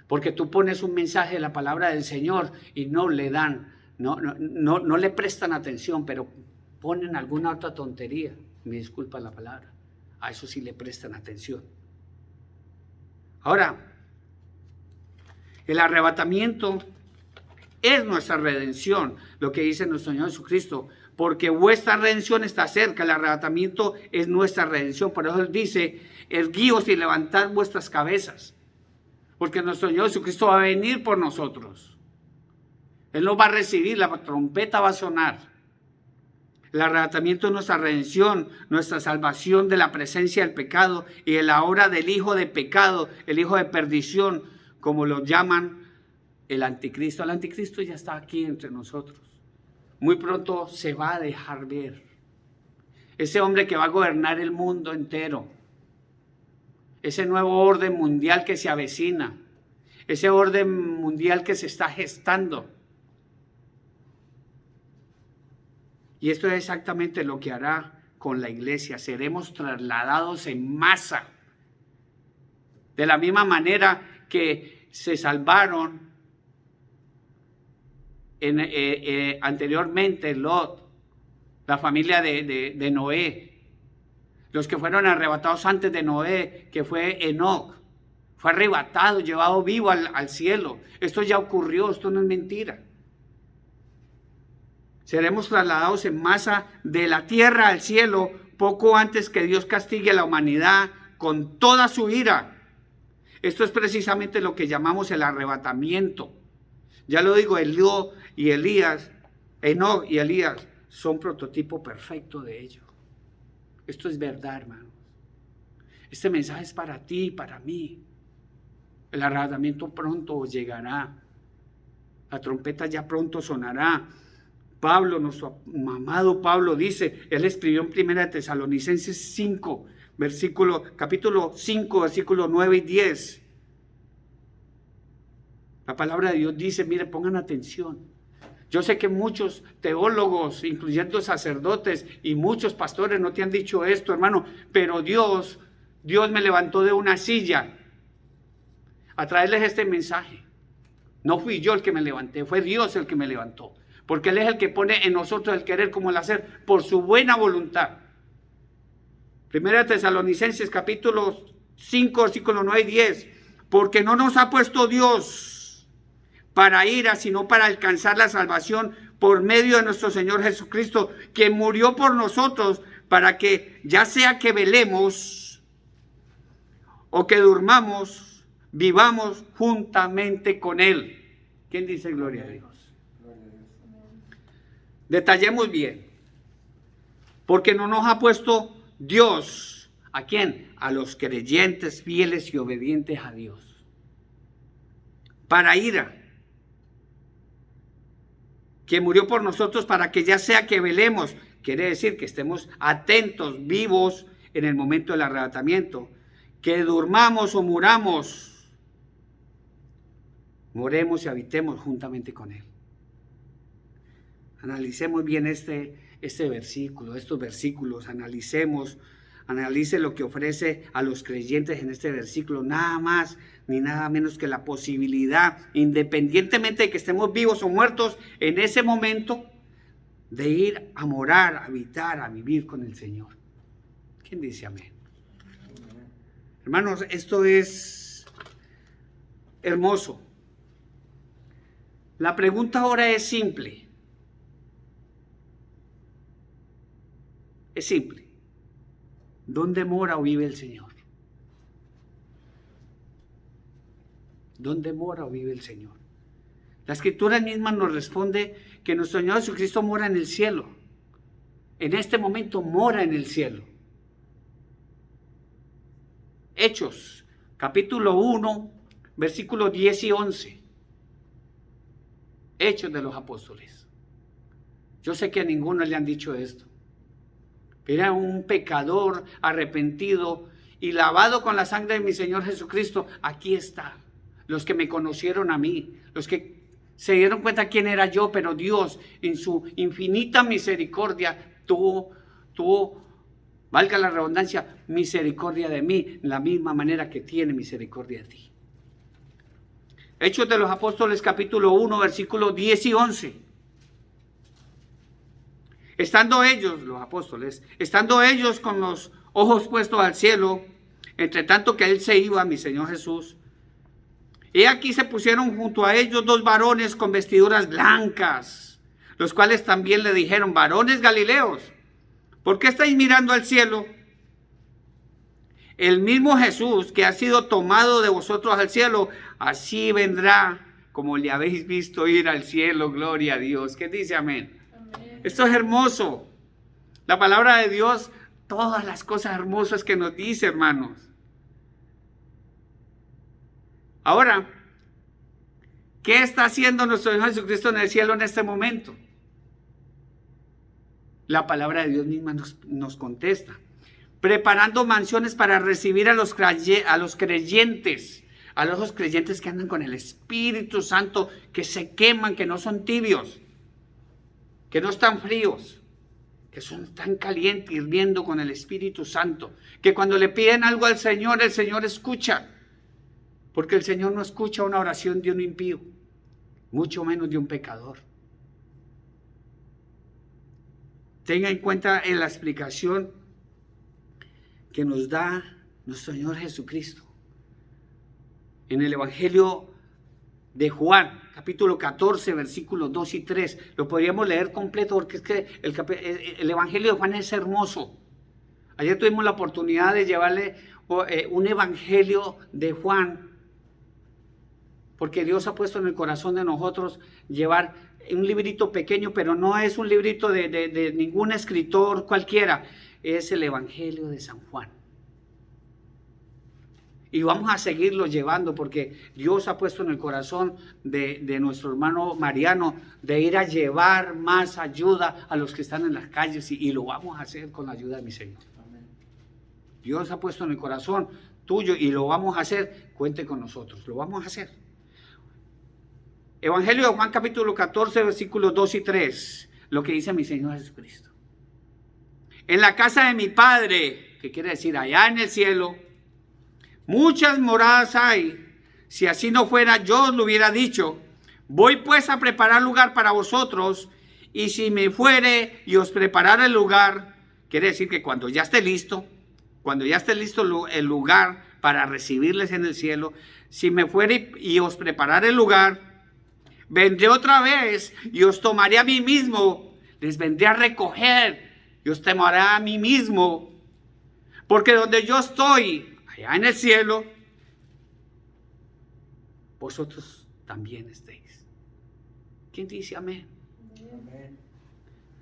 Speaker 1: Porque tú pones un mensaje de la palabra del Señor y no le dan, no le prestan atención, pero ponen alguna otra tontería. Me disculpa la palabra. A eso sí le prestan atención. Ahora, el arrebatamiento es nuestra redención, lo que dice nuestro Señor Jesucristo, porque vuestra redención está cerca. El arrebatamiento es nuestra redención. Por eso Él dice, erguíos y levantad vuestras cabezas, porque nuestro Señor Jesucristo va a venir por nosotros. Él nos va a recibir, la trompeta va a sonar. El arrebatamiento es nuestra redención, nuestra salvación de la presencia del pecado y de la hora del hijo de pecado, el hijo de perdición, como lo llaman el anticristo. El anticristo ya está aquí entre nosotros. Muy pronto se va a dejar ver. Ese hombre que va a gobernar el mundo entero. Ese nuevo orden mundial que se avecina. Ese orden mundial que se está gestando. Y esto es exactamente lo que hará con la iglesia. Seremos trasladados en masa. De la misma manera que se salvaron anteriormente Lot, la familia de Noé, los que fueron arrebatados antes de Noé, que fue Enoc, fue arrebatado, llevado vivo al cielo. Esto ya ocurrió, esto no es mentira. Seremos trasladados en masa de la tierra al cielo poco antes que Dios castigue a la humanidad con toda su ira. Esto es precisamente lo que llamamos el arrebatamiento. Ya lo digo, Enoc y Elías son prototipo perfecto de ello. Esto es verdad, hermanos. Este mensaje es para ti y para mí. El arrebatamiento pronto llegará. La trompeta ya pronto sonará. Pablo, nuestro amado Pablo dice, él escribió en 1 Tesalonicenses 5, capítulo 5, versículos 9 y 10. La palabra de Dios dice, mire, pongan atención. Yo sé que muchos teólogos, incluyendo sacerdotes y muchos pastores no te han dicho esto, hermano, pero Dios me levantó de una silla a traerles este mensaje. No fui yo el que me levanté, fue Dios el que me levantó. Porque Él es el que pone en nosotros el querer como el hacer por su buena voluntad. 1 Tesalonicenses capítulo 5, versículos 9 y 10. Porque no nos ha puesto Dios para ira, sino para alcanzar la salvación por medio de nuestro Señor Jesucristo, que murió por nosotros para que ya sea que velemos o que durmamos, vivamos juntamente con Él. ¿Quién dice gloria a Dios? Detallemos bien, porque no nos ha puesto Dios, ¿a quién? A los creyentes fieles y obedientes a Dios, para ira, que murió por nosotros para que ya sea que velemos, quiere decir que estemos atentos, vivos en el momento del arrebatamiento, que durmamos o muramos, moremos y habitemos juntamente con Él. Analicemos bien este versículo, estos versículos, analice lo que ofrece a los creyentes en este versículo, nada más ni nada menos que la posibilidad, independientemente de que estemos vivos o muertos, en ese momento, de ir a morar, a habitar, a vivir con el Señor. ¿Quién dice amén? Hermanos, esto es hermoso. La pregunta ahora es simple. Es simple. ¿Dónde mora o vive el Señor? ¿Dónde mora o vive el Señor? La Escritura misma nos responde que nuestro Señor Jesucristo mora en el cielo. En este momento mora en el cielo. Hechos, capítulo 1, versículos 10 y 11. Hechos de los Apóstoles. Yo sé que a ninguno le han dicho esto. Era un pecador arrepentido y lavado con la sangre de mi Señor Jesucristo. Aquí está. Los que me conocieron a mí, los que se dieron cuenta quién era yo, pero Dios en su infinita misericordia tuvo, valga la redundancia, misericordia de mí, de la misma manera que tiene misericordia de ti. Hechos de los Apóstoles capítulo 1, versículos 10 y 11. Estando ellos, los apóstoles, estando ellos con los ojos puestos al cielo, entre tanto que él se iba, mi Señor Jesús, y aquí se pusieron junto a ellos dos varones con vestiduras blancas, los cuales también le dijeron: varones galileos, ¿por qué estáis mirando al cielo? El mismo Jesús que ha sido tomado de vosotros al cielo, así vendrá como le habéis visto ir al cielo. Gloria a Dios. ¿Qué dice? Amén. Amén. Esto es hermoso. La palabra de Dios, todas las cosas hermosas que nos dice, hermanos. Ahora, ¿qué está haciendo nuestro Señor Jesucristo en el cielo en este momento? La palabra de Dios misma nos contesta. Preparando mansiones para recibir a los creyentes, a los creyentes que andan con el Espíritu Santo, que se queman, que no son tibios, que no están fríos, que son tan calientes, hirviendo con el Espíritu Santo, que cuando le piden algo al Señor, el Señor escucha, porque el Señor no escucha una oración de un impío, mucho menos de un pecador. Tenga en cuenta en la explicación que nos da nuestro Señor Jesucristo en el Evangelio de Juan, capítulo 14, versículos 2 y 3. Lo podríamos leer completo porque es que el Evangelio de Juan es hermoso. Ayer tuvimos la oportunidad de llevarle un Evangelio de Juan, porque Dios ha puesto en el corazón de nosotros llevar un librito pequeño, pero no es un librito de ningún escritor cualquiera. Es el Evangelio de San Juan. Y vamos a seguirlo llevando porque Dios ha puesto en el corazón de nuestro hermano Mariano de ir a llevar más ayuda a los que están en las calles y lo vamos a hacer con la ayuda de mi Señor. Amén. Dios ha puesto en el corazón tuyo y lo vamos a hacer. Cuente con nosotros, lo vamos a hacer. Evangelio de Juan capítulo 14 versículos 2 y 3. Lo que dice mi Señor Jesucristo. En la casa de mi Padre, que quiere decir allá en el cielo, muchas moradas hay. Si así no fuera, yo os lo hubiera dicho. Voy pues a preparar lugar para vosotros, y si me fuere y os preparara el lugar, quiere decir que cuando ya esté listo el lugar para recibirles en el cielo, si me fuere y os preparara el lugar, vendré otra vez y os tomaré a mí mismo, les vendré a recoger. Y os tomaré a mí mismo, porque donde yo estoy, allá en el cielo, vosotros también estéis. ¿Quién dice amén? Amén.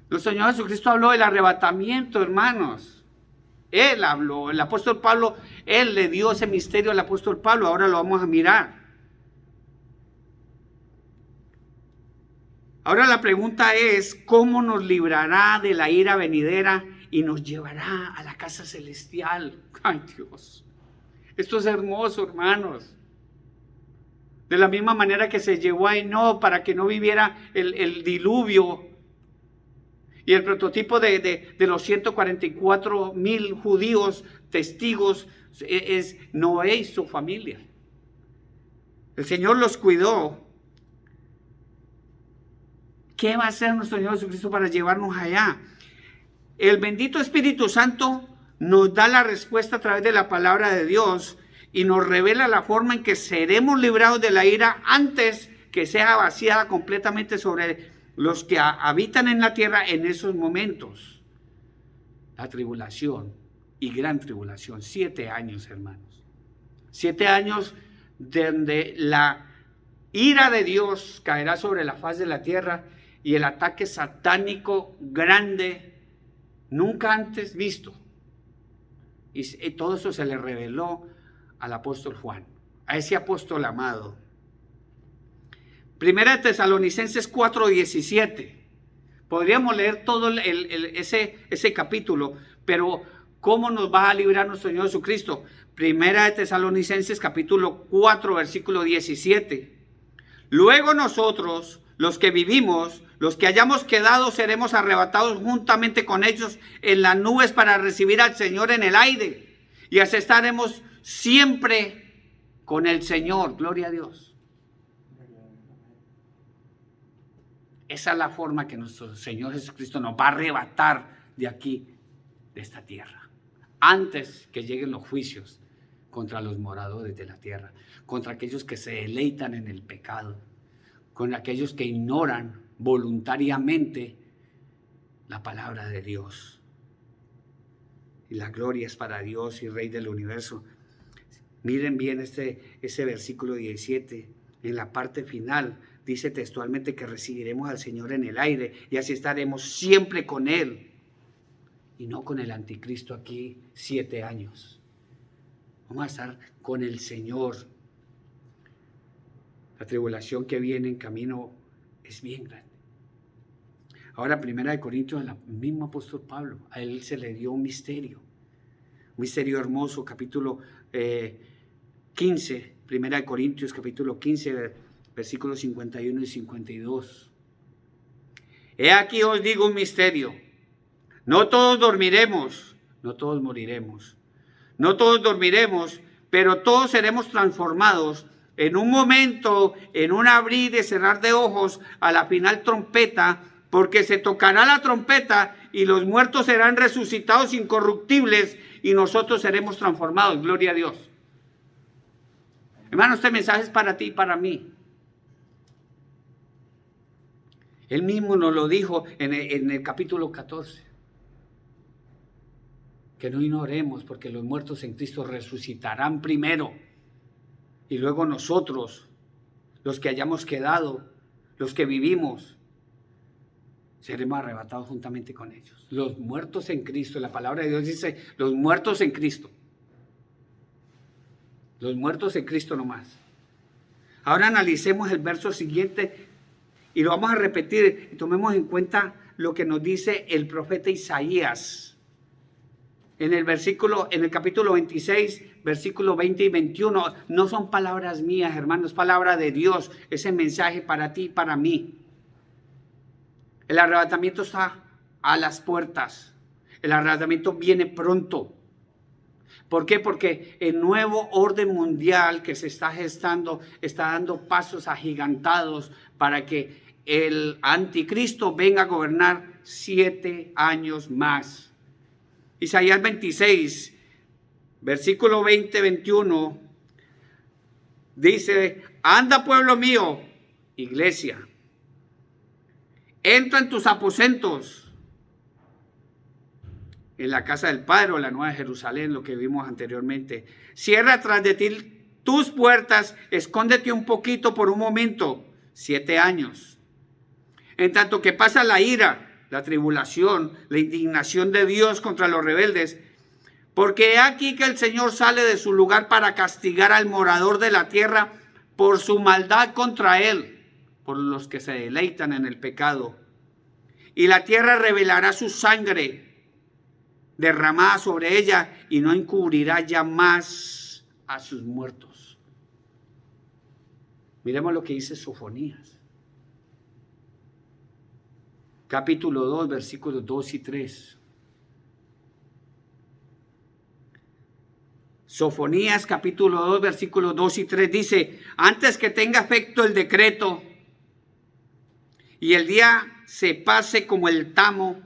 Speaker 1: Nuestro Señor Jesucristo habló del arrebatamiento, hermanos. Él habló, el apóstol Pablo, él le dio ese misterio al apóstol Pablo, ahora lo vamos a mirar. Ahora la pregunta es, ¿cómo nos librará de la ira venidera y nos llevará a la casa celestial? ¡Ay, Dios! Esto es hermoso, hermanos. De la misma manera que se llevó a Enoc para que no viviera el diluvio. Y el prototipo de los 144,000 judíos testigos es Noé y su familia. El Señor los cuidó. ¿Qué va a hacer nuestro Señor Jesucristo para llevarnos allá? El bendito Espíritu Santo nos da la respuesta a través de la palabra de Dios y nos revela la forma en que seremos librados de la ira antes que sea vaciada completamente sobre los que habitan en la tierra en esos momentos. La tribulación y gran tribulación, 7 años, hermanos. 7 años donde la ira de Dios caerá sobre la faz de la tierra y el ataque satánico grande, nunca antes visto. Y todo eso se le reveló al apóstol Juan, a ese apóstol amado. Primera de Tesalonicenses 4:17. Podríamos leer todo ese capítulo, pero ¿cómo nos va a librar nuestro Señor Jesucristo? Primera de Tesalonicenses capítulo 4, versículo 17. Luego nosotros, los que vivimos, los que hayamos quedado, seremos arrebatados juntamente con ellos en las nubes para recibir al Señor en el aire. Y así estaremos siempre con el Señor. Gloria a Dios. Esa es la forma que nuestro Señor Jesucristo nos va a arrebatar de aquí, de esta tierra, antes que lleguen los juicios contra los moradores de la tierra, contra aquellos que se deleitan en el pecado, con aquellos que ignoran voluntariamente la palabra de Dios. Y la gloria es para Dios y Rey del universo. Miren bien ese versículo 17, en la parte final, dice textualmente que recibiremos al Señor en el aire y así estaremos siempre con Él y no con el anticristo aquí 7 años. Vamos a estar con el Señor. La tribulación que viene en camino es bien grande. Ahora, 1 Corintios, el mismo apóstol Pablo, a él se le dio un misterio hermoso, capítulo 15, 1 Corintios, capítulo 15, versículos 51 y 52. He aquí os digo un misterio. No todos dormiremos, no todos moriremos. No todos dormiremos, pero todos seremos transformados en un momento, en un abrir y cerrar de ojos, a la final trompeta, porque se tocará la trompeta y los muertos serán resucitados incorruptibles y nosotros seremos transformados. Gloria a Dios. Hermano, este mensaje es para ti y para mí. Él mismo nos lo dijo en el capítulo 14. Que no ignoremos, porque los muertos en Cristo resucitarán primero. Y luego nosotros, los que hayamos quedado, los que vivimos, seremos arrebatados juntamente con ellos. Los muertos en Cristo, la palabra de Dios dice, los muertos en Cristo. Los muertos en Cristo nomás. Ahora analicemos el verso siguiente y lo vamos a repetir y tomemos en cuenta lo que nos dice el profeta Isaías. En el capítulo 26, versículo 20 y 21, no son palabras mías, hermanos, es palabra de Dios, ese mensaje para ti y para mí. El arrebatamiento está a las puertas, el arrebatamiento viene pronto. ¿Por qué? Porque el nuevo orden mundial que se está gestando está dando pasos agigantados para que el anticristo venga a gobernar 7 años más. Isaías 26, versículo 20-21, dice, anda pueblo mío, iglesia, entra en tus aposentos, en la casa del Padre o la Nueva Jerusalén, lo que vimos anteriormente. Cierra tras de ti tus puertas, escóndete un poquito por un momento, 7 años. En tanto que pasa la ira, la tribulación, la indignación de Dios contra los rebeldes, porque he aquí que el Señor sale de su lugar para castigar al morador de la tierra por su maldad contra él, por los que se deleitan en el pecado. Y la tierra revelará su sangre derramada sobre ella y no encubrirá ya más a sus muertos. Miremos lo que dice Sofonías. Capítulo 2, versículos 2 y 3. Sofonías, capítulo 2, versículos 2 y 3 dice, antes que tenga efecto el decreto y el día se pase como el tamo,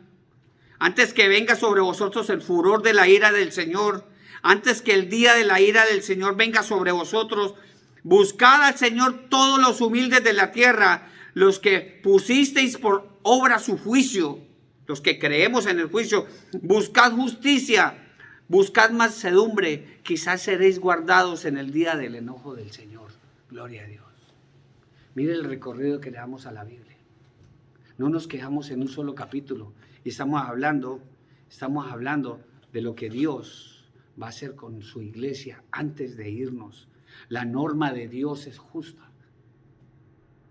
Speaker 1: antes que venga sobre vosotros el furor de la ira del Señor, antes que el día de la ira del Señor venga sobre vosotros, buscad al Señor todos los humildes de la tierra, los que pusisteis por obra su juicio, los que creemos en el juicio, buscad justicia, buscad mansedumbre, quizás seréis guardados en el día del enojo del Señor. Gloria a Dios. Mire el recorrido que le damos a la Biblia. No nos quedamos en un solo capítulo y estamos hablando de lo que Dios va a hacer con su iglesia antes de irnos. La norma de Dios es justa.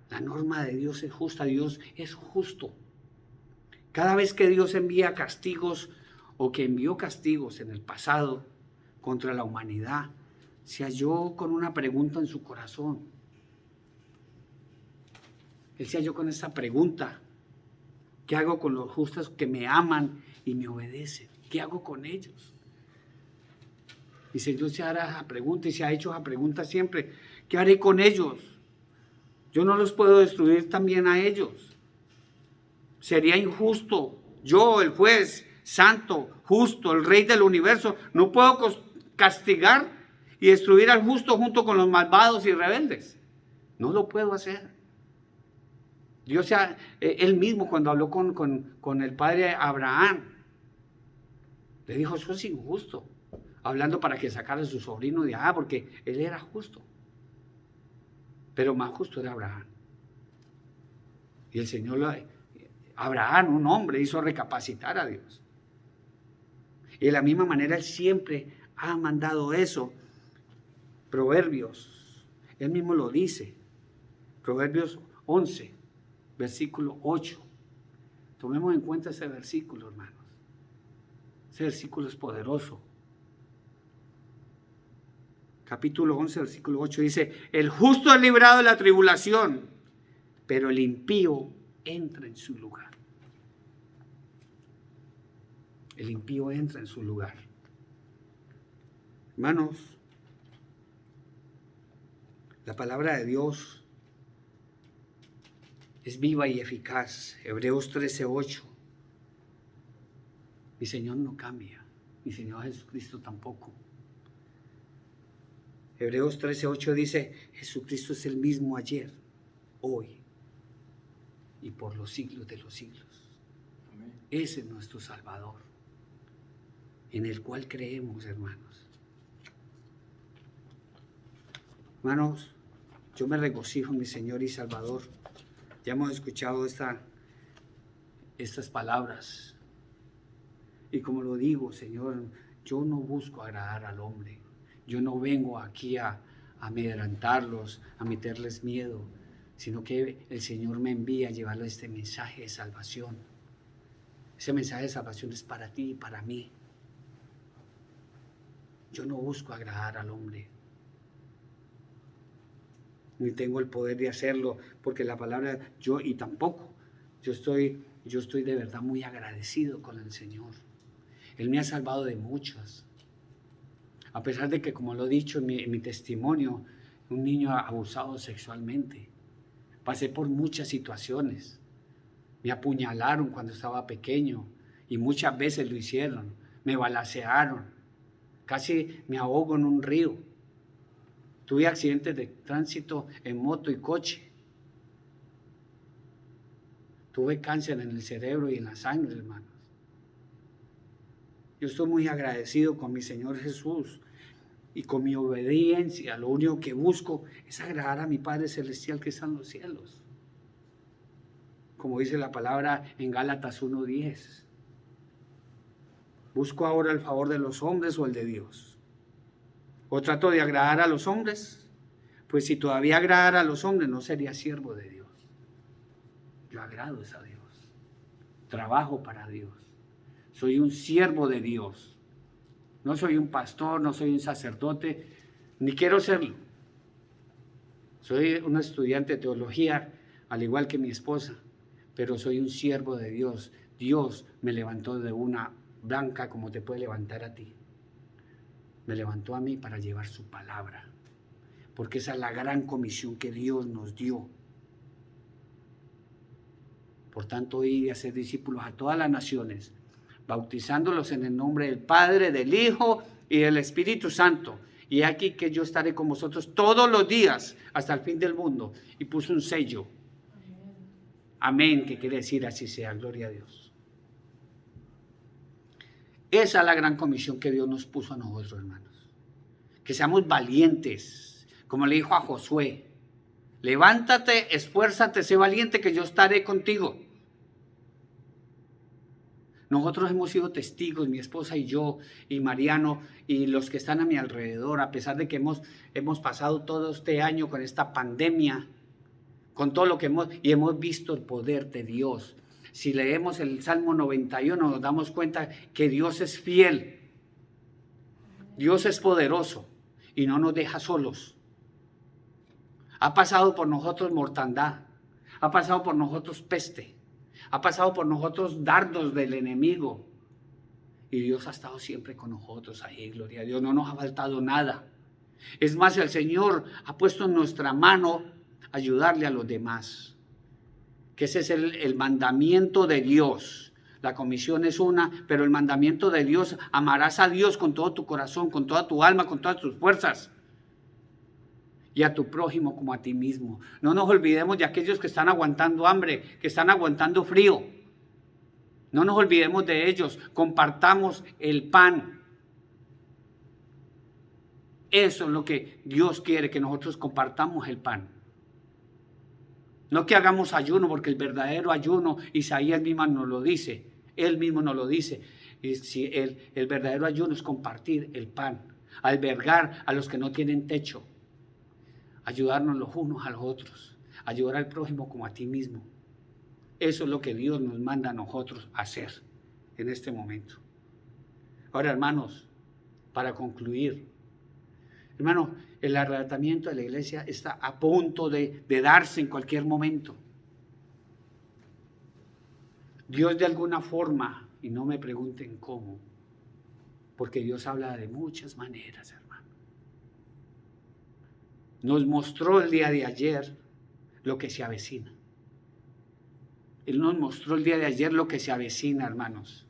Speaker 1: La norma de Dios es justa, Dios es justo. Cada vez que Dios envía castigos o que envió castigos en el pasado contra la humanidad, se halló con una pregunta en su corazón. Él se halló con esa pregunta: ¿qué hago con los justos que me aman y me obedecen? ¿Qué hago con ellos? Y el Señor se hará esa pregunta y se ha hecho esa pregunta siempre: ¿qué haré con ellos? Yo no los puedo destruir también a ellos. Sería injusto. Yo, el juez santo, justo, el rey del universo, no puedo castigar y destruir al justo junto con los malvados y rebeldes. No lo puedo hacer. Dios, él mismo cuando habló con el padre Abraham, le dijo, eso es injusto. Hablando para que sacara a su sobrino de allá, porque él era justo. Pero más justo era Abraham. Y el Señor, Abraham, un hombre, hizo recapacitar a Dios. Y de la misma manera él siempre ha mandado eso. Proverbios, él mismo lo dice. Proverbios 11, versículo 8. Tomemos en cuenta ese versículo, hermanos. Ese versículo es poderoso. Capítulo 11, versículo 8 dice, el justo es librado de la tribulación, pero el impío entra en su lugar. El impío entra en su lugar. Hermanos, la palabra de Dios es viva y eficaz. Hebreos 13:8. Mi Señor no cambia, mi Señor Jesucristo tampoco. Hebreos 13:8 dice, Jesucristo es el mismo ayer, hoy y por los siglos de los siglos. Amén. Ese es nuestro Salvador, en el cual creemos, hermanos. Hermanos, yo me regocijo en mi Señor y Salvador. Ya hemos escuchado estas palabras. Y como lo digo, Señor, yo no busco agradar al hombre. Yo no vengo aquí a amedrentarlos, a meterles miedo, sino que el Señor me envía a llevarles este mensaje de salvación. Ese mensaje de salvación es para ti y para mí. Yo no busco agradar al hombre, ni tengo el poder de hacerlo, porque la palabra, yo estoy de verdad muy agradecido con el Señor. Él me ha salvado de muchas. A pesar de que, como lo he dicho en mi testimonio, un niño abusado sexualmente. Pasé por muchas situaciones. Me apuñalaron cuando estaba pequeño y muchas veces lo hicieron. Me balacearon. Casi me ahogo en un río. Tuve accidentes de tránsito en moto y coche. Tuve cáncer en el cerebro y en la sangre, hermanos. Yo estoy muy agradecido con mi Señor Jesús y con mi obediencia. Lo único que busco es agradar a mi Padre Celestial que está en los cielos. Como dice la palabra en Gálatas 1:10. ¿Busco ahora el favor de los hombres o el de Dios? ¿O trato de agradar a los hombres? Pues si todavía agradara a los hombres, no sería siervo de Dios. Yo agrado a Dios. Trabajo para Dios. Soy un siervo de Dios. No soy un pastor, no soy un sacerdote, ni quiero serlo. Soy un estudiante de teología, al igual que mi esposa, pero soy un siervo de Dios. Dios me levantó de una blanca como te puede levantar a ti. Me levantó a mí para llevar su palabra, porque esa es la gran comisión que Dios nos dio. Por tanto, ir y hacer discípulos a todas las naciones, bautizándolos en el nombre del Padre, del Hijo y del Espíritu Santo. Y aquí que yo estaré con vosotros todos los días hasta el fin del mundo. Y puso un sello. Amén, que quiere decir así sea, gloria a Dios. Esa es la gran comisión que Dios nos puso a nosotros, hermanos. Que seamos valientes, como le dijo a Josué. Levántate, esfuérzate, sé valiente, que yo estaré contigo. Nosotros hemos sido testigos, mi esposa y yo, y Mariano, y los que están a mi alrededor, a pesar de que hemos pasado todo este año con esta pandemia, con todo lo que hemos visto el poder de Dios. Si leemos el Salmo 91, nos damos cuenta que Dios es fiel, Dios es poderoso y no nos deja solos. Ha pasado por nosotros mortandad, ha pasado por nosotros peste, ha pasado por nosotros dardos del enemigo. Y Dios ha estado siempre con nosotros ahí, gloria a Dios, no nos ha faltado nada. Es más, el Señor ha puesto en nuestra mano ayudarle a los demás. que ese es el mandamiento de Dios. La comisión es una, pero el mandamiento de Dios: amarás a Dios con todo tu corazón, con toda tu alma, con todas tus fuerzas, y a tu prójimo como a ti mismo. No nos olvidemos de aquellos que están aguantando hambre, que están aguantando frío. No nos olvidemos de ellos. Compartamos el pan. Eso es lo que Dios quiere, que nosotros compartamos el pan. No que hagamos ayuno, porque el verdadero ayuno, Isaías mismo nos lo dice, él mismo nos lo dice. Y si el verdadero ayuno es compartir el pan, albergar a los que no tienen techo, ayudarnos los unos a los otros, ayudar al prójimo como a ti mismo. Eso es lo que Dios nos manda a nosotros hacer en este momento. Ahora, hermanos, para concluir, hermano, el arrebatamiento de la iglesia está a punto de darse en cualquier momento. Dios de alguna forma, y no me pregunten cómo, porque Dios habla de muchas maneras, hermano. Nos mostró el día de ayer lo que se avecina. Él nos mostró el día de ayer lo que se avecina, hermanos.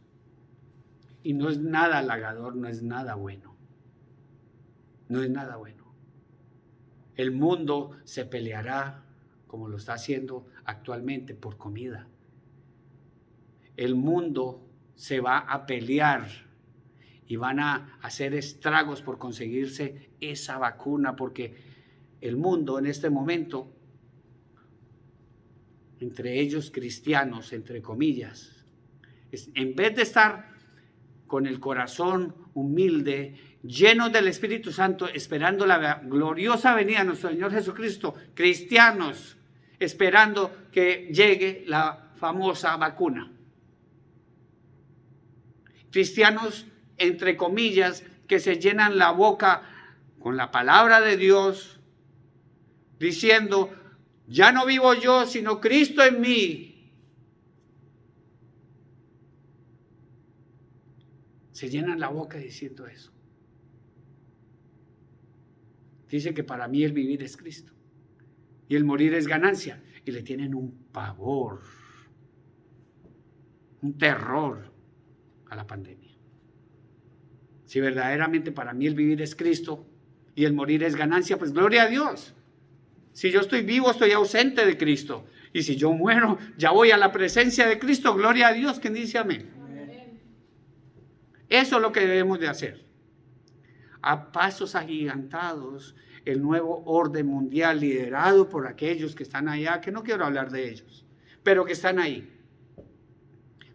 Speaker 1: Y no es nada halagador, no es nada bueno. No es nada bueno. El mundo se peleará, como lo está haciendo actualmente, por comida. El mundo se va a pelear y van a hacer estragos por conseguirse esa vacuna, porque el mundo en este momento, entre ellos cristianos, entre comillas, en vez de estar con el corazón humilde, llenos del Espíritu Santo, esperando la gloriosa venida de nuestro Señor Jesucristo, cristianos esperando que llegue la famosa vacuna. Cristianos, entre comillas, que se llenan la boca con la palabra de Dios, diciendo: ya no vivo yo, sino Cristo en mí. Se llenan la boca diciendo eso. Dice que para mí el vivir es Cristo y el morir es ganancia. Y le tienen un pavor, un terror a la pandemia. Si verdaderamente para mí el vivir es Cristo y el morir es ganancia, pues gloria a Dios. Si yo estoy vivo, estoy ausente de Cristo. Y si yo muero, ya voy a la presencia de Cristo. Gloria a Dios. ¿Quién dice amén? Amén. Eso es lo que debemos de hacer. A pasos agigantados, el nuevo orden mundial liderado por aquellos que están allá, que no quiero hablar de ellos, pero que están ahí,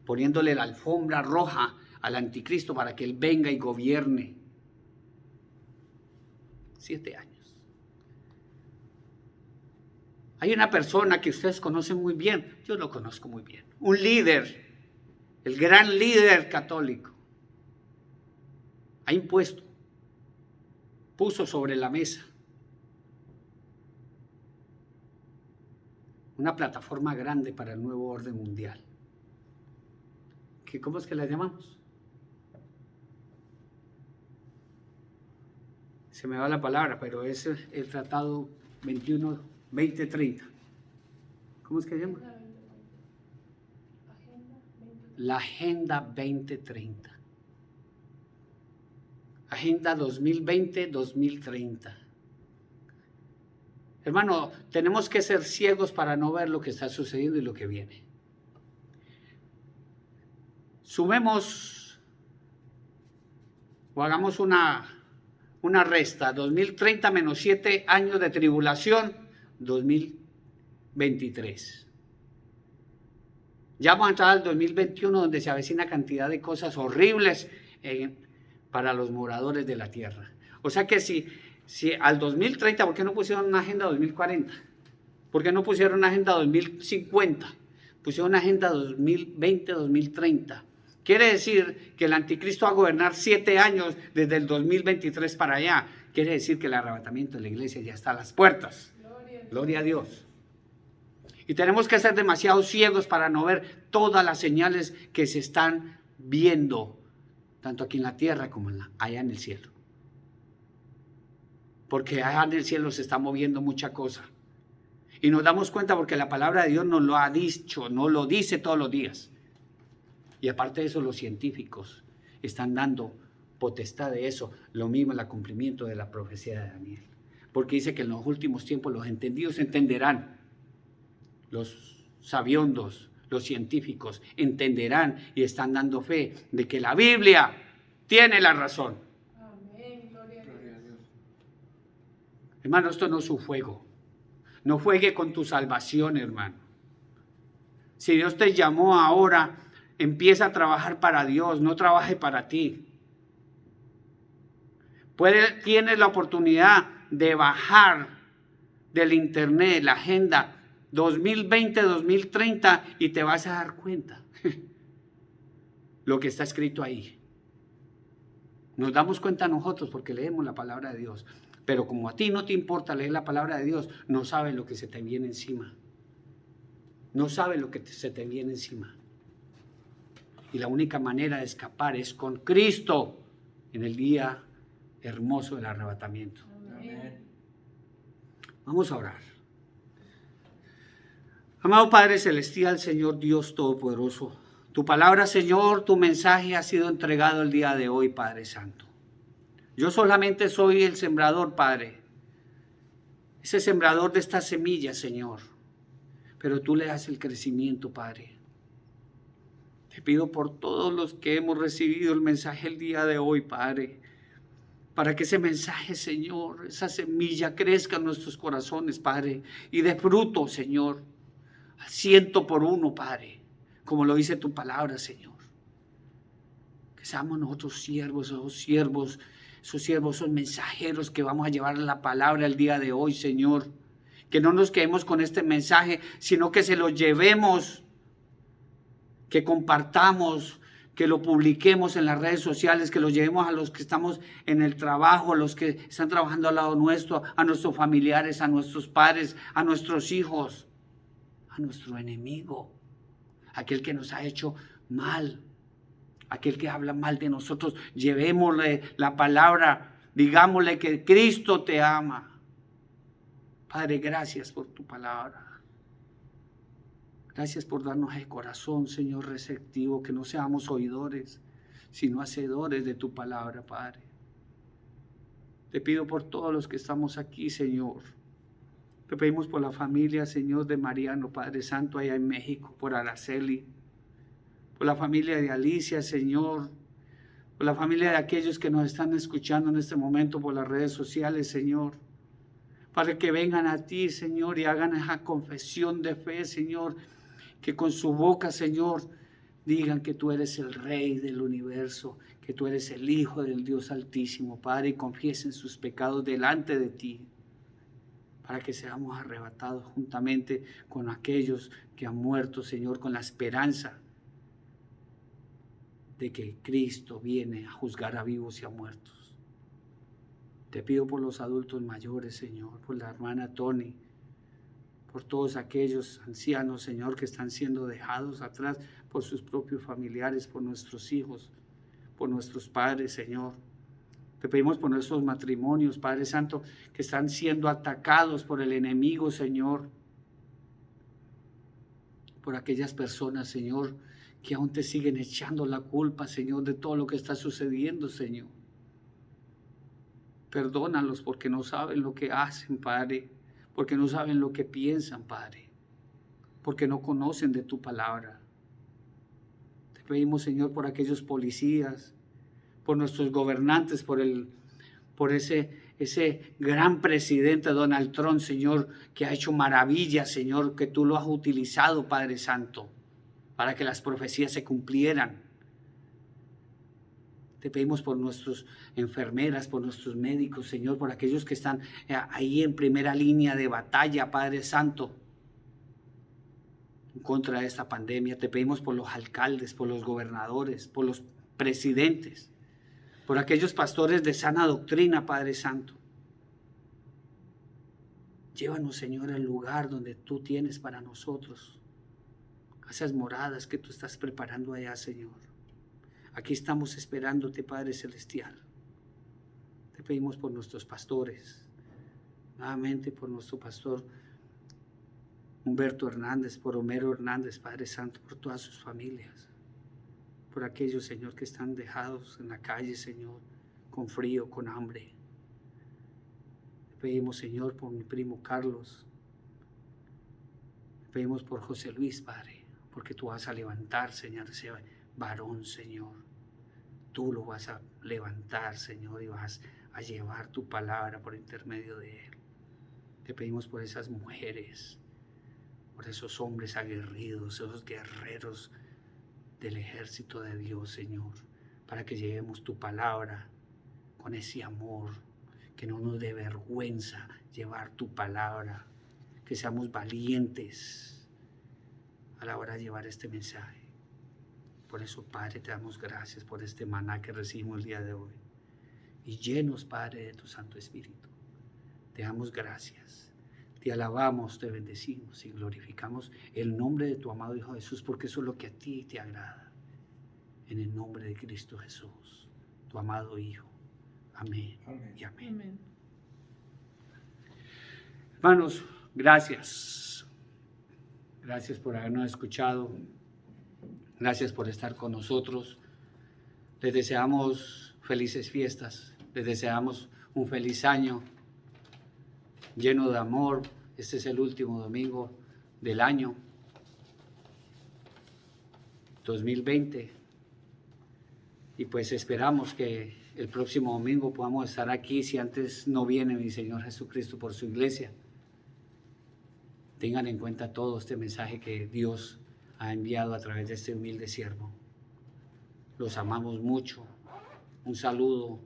Speaker 1: poniéndole la alfombra roja al anticristo para que él venga y gobierne. 7 años. Hay una persona que ustedes conocen muy bien, yo lo conozco muy bien, un líder, el gran líder católico, ha impuesto, puso sobre la mesa una plataforma grande para el nuevo orden mundial. ¿Cómo es que la llamamos? Se me va la palabra, pero es el Tratado 2030. ¿Cómo es que se llama? La Agenda 2030. Agenda 2020-2030. Hermano, tenemos que ser ciegos para no ver lo que está sucediendo y lo que viene. Sumemos o hagamos una resta: 2030 menos 7 años de tribulación, 2023. Ya vamos a entrar al 2021, donde se avecina cantidad de cosas horribles para los moradores de la tierra. O sea que si al 2030, ¿por qué no pusieron una agenda 2040? ¿Por qué no pusieron una agenda 2050? Pusieron una agenda 2020-2030. Quiere decir que el anticristo va a gobernar 7 años desde el 2023 para allá. Quiere decir que el arrebatamiento de la iglesia ya está a las puertas. Gloria a Dios. Y tenemos que ser demasiado ciegos para no ver todas las señales que se están viendo, tanto aquí en la tierra como allá en el cielo. Porque allá en el cielo se está moviendo mucha cosa. Y nos damos cuenta porque la palabra de Dios nos lo ha dicho, nos lo dice todos los días. Y aparte de eso, los científicos están dando potestad de eso. Lo mismo el cumplimiento de la profecía de Daniel. Porque dice que en los últimos tiempos los entendidos entenderán. Los sabiondos, los científicos entenderán y están dando fe de que la Biblia tiene la razón.
Speaker 2: Amén. Gloria a Dios.
Speaker 1: Hermano, esto no es un juego. No juegue con tu salvación, hermano. Si Dios te llamó ahora, empieza a trabajar para Dios, no trabaje para ti. Tienes la oportunidad de bajar del internet la agenda 2020-2030 y te vas a dar cuenta lo que está escrito ahí. Nos damos cuenta nosotros porque leemos la palabra de Dios, pero como a ti no te importa leer la palabra de Dios, no sabes lo que se te viene encima. No sabes lo que se te viene encima. Y la única manera de escapar es con Cristo en el día hermoso del arrebatamiento.
Speaker 2: Amén.
Speaker 1: Vamos a orar. Amado Padre Celestial, Señor Dios Todopoderoso, tu palabra, Señor, tu mensaje ha sido entregado el día de hoy, Padre Santo. Yo solamente soy el sembrador, Padre. Ese sembrador de esta semilla, Señor. Pero tú le das el crecimiento, Padre. Te pido por todos los que hemos recibido el mensaje el día de hoy, Padre, para que ese mensaje, Señor, esa semilla crezca en nuestros corazones, Padre, y dé fruto, Señor, al 100%, Padre, como lo dice tu palabra, Señor. Que seamos nosotros siervos, esos siervos son mensajeros que vamos a llevar la palabra el día de hoy, Señor. Que no nos quedemos con este mensaje, sino que se lo llevemos, que compartamos, que lo publiquemos en las redes sociales, que lo llevemos a los que estamos en el trabajo, a los que están trabajando al lado nuestro, a nuestros familiares, a nuestros padres, a nuestros hijos, a nuestro enemigo, aquel que nos ha hecho mal, aquel que habla mal de nosotros. Llevémosle la palabra, digámosle que Cristo te ama. Padre, gracias por tu palabra. Gracias por darnos el corazón, Señor, receptivo, que no seamos oidores, sino hacedores de tu palabra, Padre. Te pido por todos los que estamos aquí, Señor. Te pedimos por la familia, Señor, de Mariano, Padre Santo, allá en México, por Araceli, por la familia de Alicia, Señor, por la familia de aquellos que nos están escuchando en este momento por las redes sociales, Señor. Para que vengan a ti, Señor, y hagan esa confesión de fe, Señor, que con su boca, Señor, digan que tú eres el Rey del universo, que tú eres el Hijo del Dios Altísimo, Padre, y confiesen sus pecados delante de ti, para que seamos arrebatados juntamente con aquellos que han muerto, Señor, con la esperanza de que Cristo viene a juzgar a vivos y a muertos. Te pido por los adultos mayores, Señor, por la hermana Tony, por todos aquellos ancianos, Señor, que están siendo dejados atrás por sus propios familiares, por nuestros hijos, por nuestros padres, Señor. Te pedimos por nuestros matrimonios, Padre Santo, que están siendo atacados por el enemigo, Señor. Por aquellas personas, Señor, que aún te siguen echando la culpa, Señor, de todo lo que está sucediendo, Señor. Perdónalos porque no saben lo que hacen, Padre, porque no saben lo que piensan, Padre, porque no conocen de tu palabra. Te pedimos, Señor, por aquellos policías, por nuestros gobernantes, por ese gran presidente Donald Trump, Señor, que ha hecho maravillas, Señor, que tú lo has utilizado, Padre Santo, para que las profecías se cumplieran. Te pedimos por nuestras enfermeras, por nuestros médicos, Señor, por aquellos que están ahí en primera línea de batalla, Padre Santo, en contra de esta pandemia. Te pedimos por los alcaldes, por los gobernadores, por los presidentes, por aquellos pastores de sana doctrina, Padre Santo. Llévanos, Señor, al lugar donde tú tienes para nosotros, a esas moradas que tú estás preparando allá, Señor. Aquí estamos esperándote, Padre Celestial. Te pedimos por nuestros pastores, nuevamente por nuestro pastor Humberto Hernández, por Homero Hernández, Padre Santo, por todas sus familias, por aquellos, Señor, que están dejados en la calle, Señor, con frío, con hambre. Te pedimos, Señor, por mi primo Carlos. Te pedimos por José Luis, Padre, porque tú vas a levantar, Señor, ese varón, Señor. Tú lo vas a levantar, Señor, y vas a llevar tu palabra por intermedio de él. Te pedimos por esas mujeres, por esos hombres aguerridos, esos guerreros del ejército de Dios, Señor, para que llevemos tu palabra con ese amor, que no nos dé vergüenza llevar tu palabra, que seamos valientes a la hora de llevar este mensaje. Por eso, Padre, te damos gracias por este maná que recibimos el día de hoy. Y llenos, Padre, de tu Santo Espíritu. Te damos gracias. Te alabamos, te bendecimos y glorificamos el nombre de tu amado Hijo Jesús, porque eso es lo que a ti te agrada. En el nombre de Cristo Jesús, tu amado Hijo. Amén.
Speaker 2: Amén.
Speaker 1: Y amén.
Speaker 2: Amén.
Speaker 1: Hermanos, gracias. Gracias por habernos escuchado. Gracias por estar con nosotros. Les deseamos felices fiestas. Les deseamos un feliz año lleno de amor. Este es el último domingo del año 2020. Y pues esperamos que el próximo domingo podamos estar aquí, si antes no viene mi Señor Jesucristo por su iglesia. Tengan en cuenta todo este mensaje que Dios ha enviado a través de este humilde siervo. Los amamos mucho. Un saludo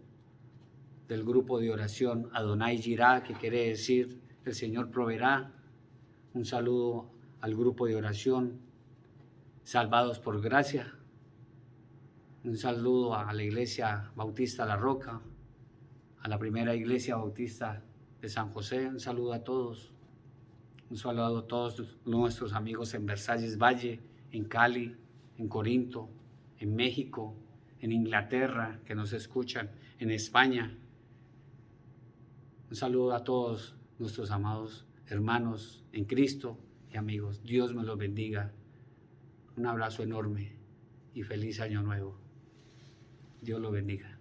Speaker 1: del grupo de oración Adonai Jirá, que quiere decir el Señor proveerá. Un saludo al grupo de oración Salvados por Gracia. Un saludo a la Iglesia Bautista La Roca, a la primera Iglesia Bautista de San José. Un saludo a todos. Un saludo a todos nuestros amigos en Versalles Valle, en Cali, en Corinto, en México, en Inglaterra, que nos escuchan, en España. Un saludo a todos nuestros amados hermanos en Cristo y amigos. Dios me los bendiga. Un abrazo enorme y feliz año nuevo. Dios los bendiga.